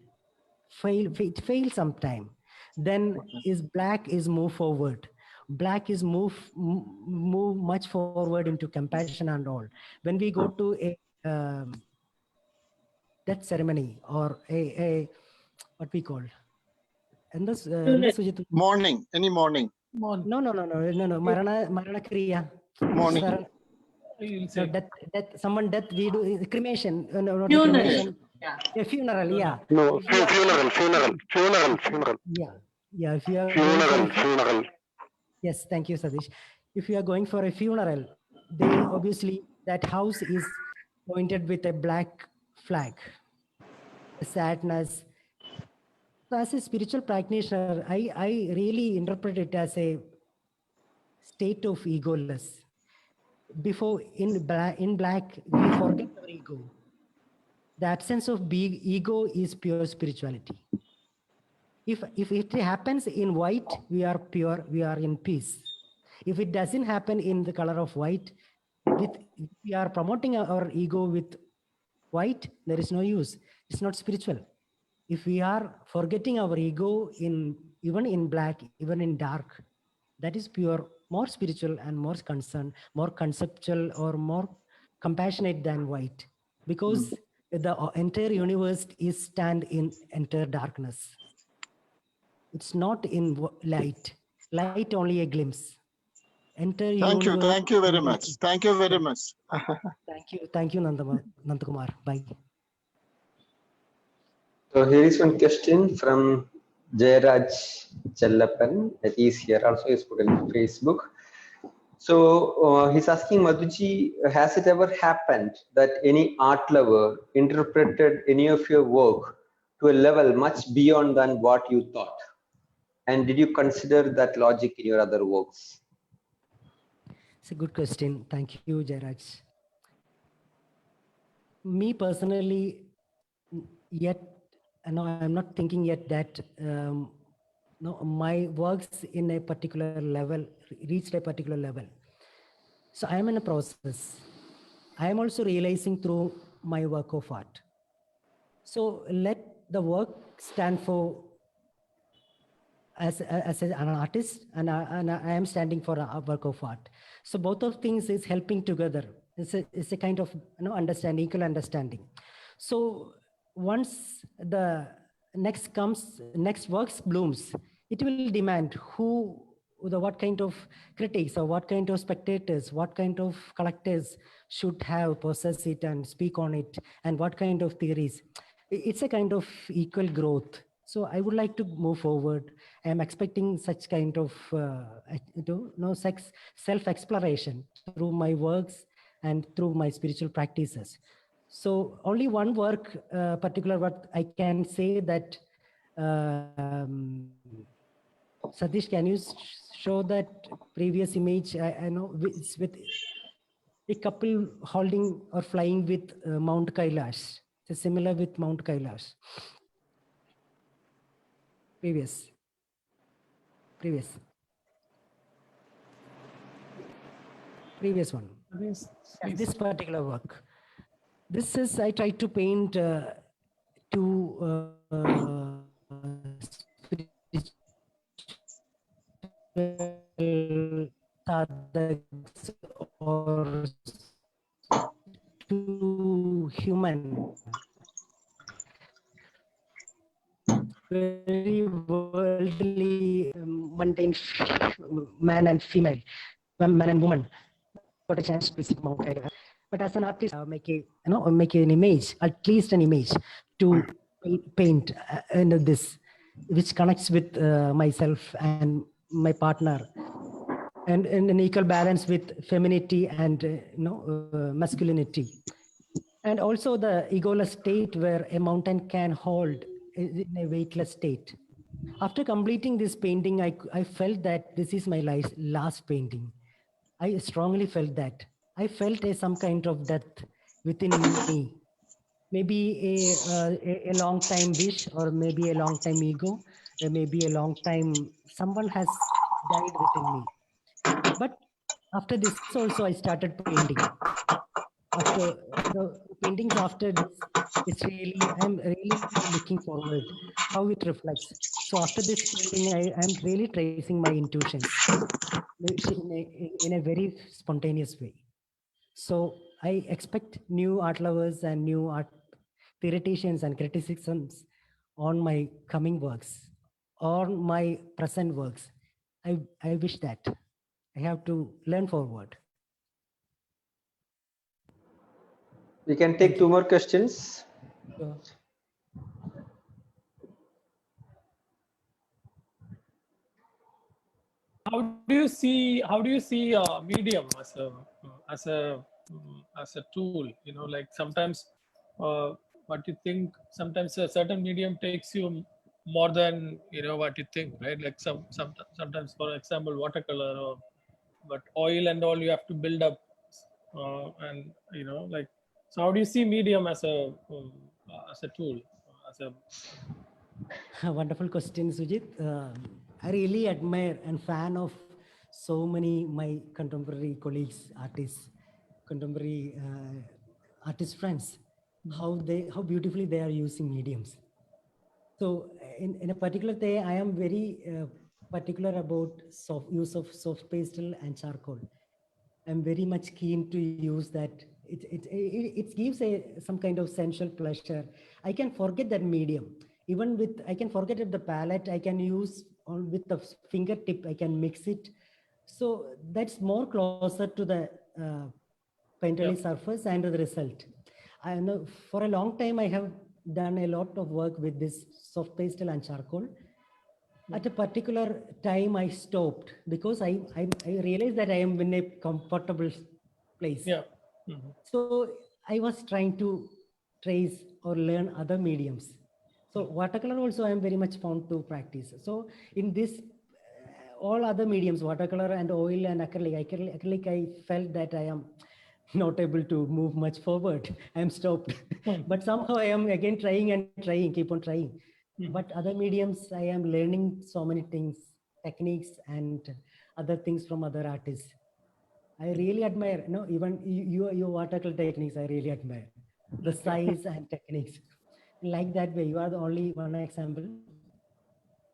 sometime. Then is black is move forward. Black is move much forward into compassion and all. When we go to a death ceremony or a what we call and this morning, any morning. No. Marana kriya. Morning. So death, someone death, we do cremation. Not Funeral. cremation. Yeah. A funeral, yeah. No, funeral. Yeah, if you are Funeral. Yes, thank you, Sadish. If you are going for a funeral, they obviously that house is pointed with a black flag, a sadness. So as a spiritual practitioner, I really interpret it as a state of egoless. Before in black, we forget our ego. The absence of ego is pure spirituality. If it happens in white, we are pure, we are in peace. If it doesn't happen in the color of white, we are promoting our ego with white, there is no use. It's not spiritual. If we are forgetting our ego even in black, even in dark, that is pure, more spiritual and more concerned, more conceptual or more compassionate than white. Because the entire universe is stand in entire darkness. It's not in light. Light only a glimpse. Entire Thank you very much. Thank you very much. Thank you, Nandakumar. Bye. So here is one question from Jairaj Chellappan that is here also is put in Facebook. So he's asking Madhuji, has it ever happened that any art lover interpreted any of your work to a level much beyond than what you thought? And did you consider that logic in your other works? It's a good question. Thank you, Jairaj. Me personally, yet, no, I'm not thinking yet that no, my works in a particular level reached a particular level. So I am in a process. I am also realizing through my work of art. So let the work stand for as an artist, and I am standing for a work of art. So both of things is helping together. It's a kind of understanding, equal understanding. So once the next works blooms, it will demand what kind of critics or what kind of spectators, what kind of collectors should have possess it and speak on it, and what kind of theories. It's a kind of equal growth. So I would like to move forward. I am expecting such kind of self-exploration through my works and through my spiritual practices. So only one work, particular what I can say that, Satish, can you show that previous image? I know it's with a couple holding or flying with Mount Kailash. It's similar with Mount Kailash. Previous. Previous one. This particular work. This is, I try to paint two spiritual sadhaks or two human, very worldly, mundane man and female, man and woman got a chance to visit Mount Kailash. But as an artist, make an image, at least an image to paint this, which connects with myself and my partner, and an equal balance with femininity and masculinity, and also the egoless state where a mountain can hold in a weightless state. After completing this painting, I felt that this is my last painting. I strongly felt that. I felt some kind of death within me. Maybe a long time wish, or maybe a long time ego, or maybe a long time someone has died within me. But after this also I started painting. After the paintings after this, I'm really looking forward how it reflects. So after this painting, I'm really tracing my intuitions in a very spontaneous way. So I expect new art lovers and new art theoreticians and criticisms on my coming works or my present works. I wish that I have to learn forward. We can take two more questions. Sure. How do you see medium as a tool? Like sometimes what you think, sometimes a certain medium takes you more than what you think, right? Like sometimes, for example, watercolor, or but oil and all you have to build up, and like, so how do you see medium as a tool, as a Wonderful question, Sujit. I really admire and fan of so many my contemporary colleagues, artists, contemporary artist friends, how beautifully they are using mediums. So in a particular day, I am very particular about use of soft pastel and charcoal. I'm very much keen to use that. It gives some kind of sensual pleasure. I can forget that medium. Even with, I can forget it, the palette, I can use with the fingertip, I can mix it. So that's more closer to the painterly surface and the result. I know for a long time, I have done a lot of work with this soft pastel and charcoal. At a particular time, I stopped because I realized that I am in a comfortable place. Yeah. Mhm. So I was trying to trace or learn other mediums. So watercolor also I am very much fond to practice. So in this, all other mediums, watercolor and oil and acrylic, I felt that I am not able to move much forward. I am stopped. But somehow I am again trying and trying, keep on trying. But other mediums, I am learning so many things, techniques and other things from other artists. I really admire, no, even your watercolor techniques, I really admire the size and techniques. Like that way, you are the only one example.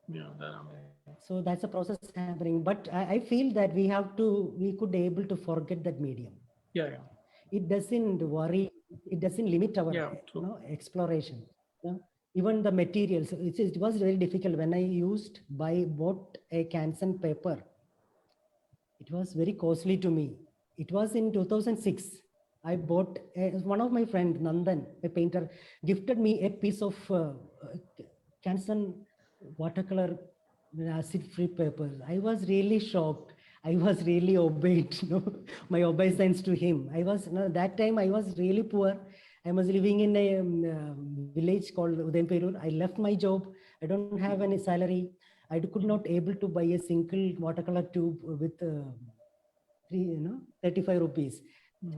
Yeah. So that's a process happening. But I feel that we could able to forget that medium. Yeah. It doesn't worry, it doesn't limit our Yeah, true. exploration. Even the materials, it was very difficult when I bought a Canson paper. It was very costly to me. It was in 2006. I bought, one of my friend, Nandan, a painter, gifted me a piece of Canson watercolor acid-free papers. I was really shocked. I was really obeyed, my obeisance to him. That time I was really poor. I was living in a village called Udemperur. I left my job. I don't have any salary. I could not able to buy a single watercolor tube with 35 rupees.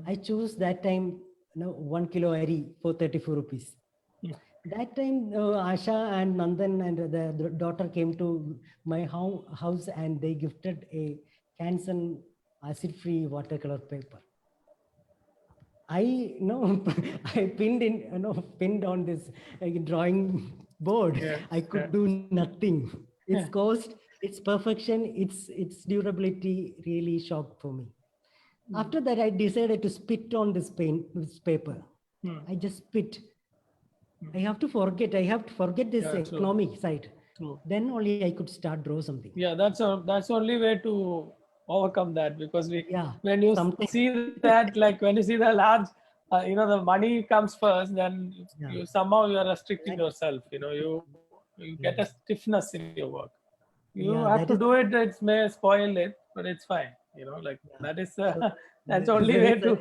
I chose that time 1 kilo ari for 34 rupees. That time Asha and Nandan and the daughter came to my house and they gifted a Canson acid-free watercolor paper. I I pinned on this drawing board. Yeah, I could do nothing. Its cost, its perfection, its durability really shocked for me. After that, I decided to spit on this paper. I just spit. I have to forget this economic side. True. Then only I could start draw something. Yeah, that's only way to overcome that, because when you something. see that, like when you see the large, the money comes first, then you somehow you are restricting yourself. You get a stiffness in your work. You have to do it. It may spoil it, but it's fine. That is that's only way to.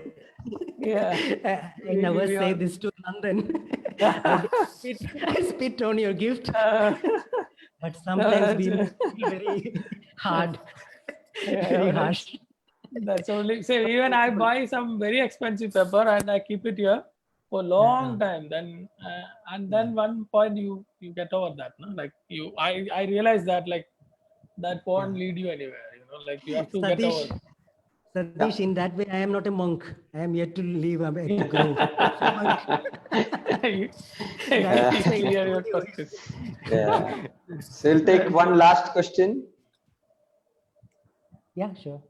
Yeah. I never say this to Nandan. I spit on your gift. But sometimes we feel very hard, very harsh. That's only, say, even I buy some very expensive pepper and I keep it here for a long time. Then and then one point you get over that, no? Like I realize that that won't lead you anywhere. Like you have to get over. Satish, in that way, I am not a monk. I am yet to live. I am yet to grow. Clear your question. Yeah. So we'll take one last question. Yeah, sure.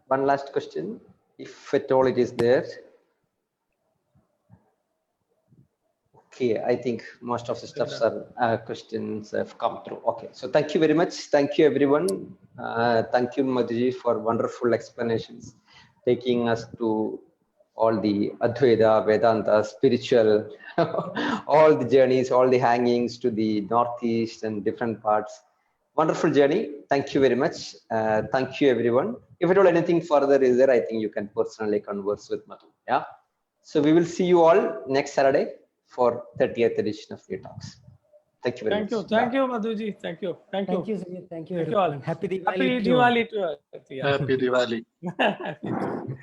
One last question, if at all it is there. Okay, I think most of the stuffs are questions have come through. Okay, so thank you very much. Thank you, everyone. Thank you, Madhuji, for wonderful explanations, taking us to all the Advaita, Vedanta, spiritual, all the journeys, all the hangings to the Northeast and different parts. Wonderful journey. Thank you very much. Thank you, everyone. If at all anything further is there, I think you can personally converse with Madhu. Yeah. So we will see you all next Saturday for 30th edition of Neat Talks. Thank you very much. Thank you, Madhuji. Thank you. Thank you, everyone. Happy Diwali to you. Happy Diwali. Happy Diwali.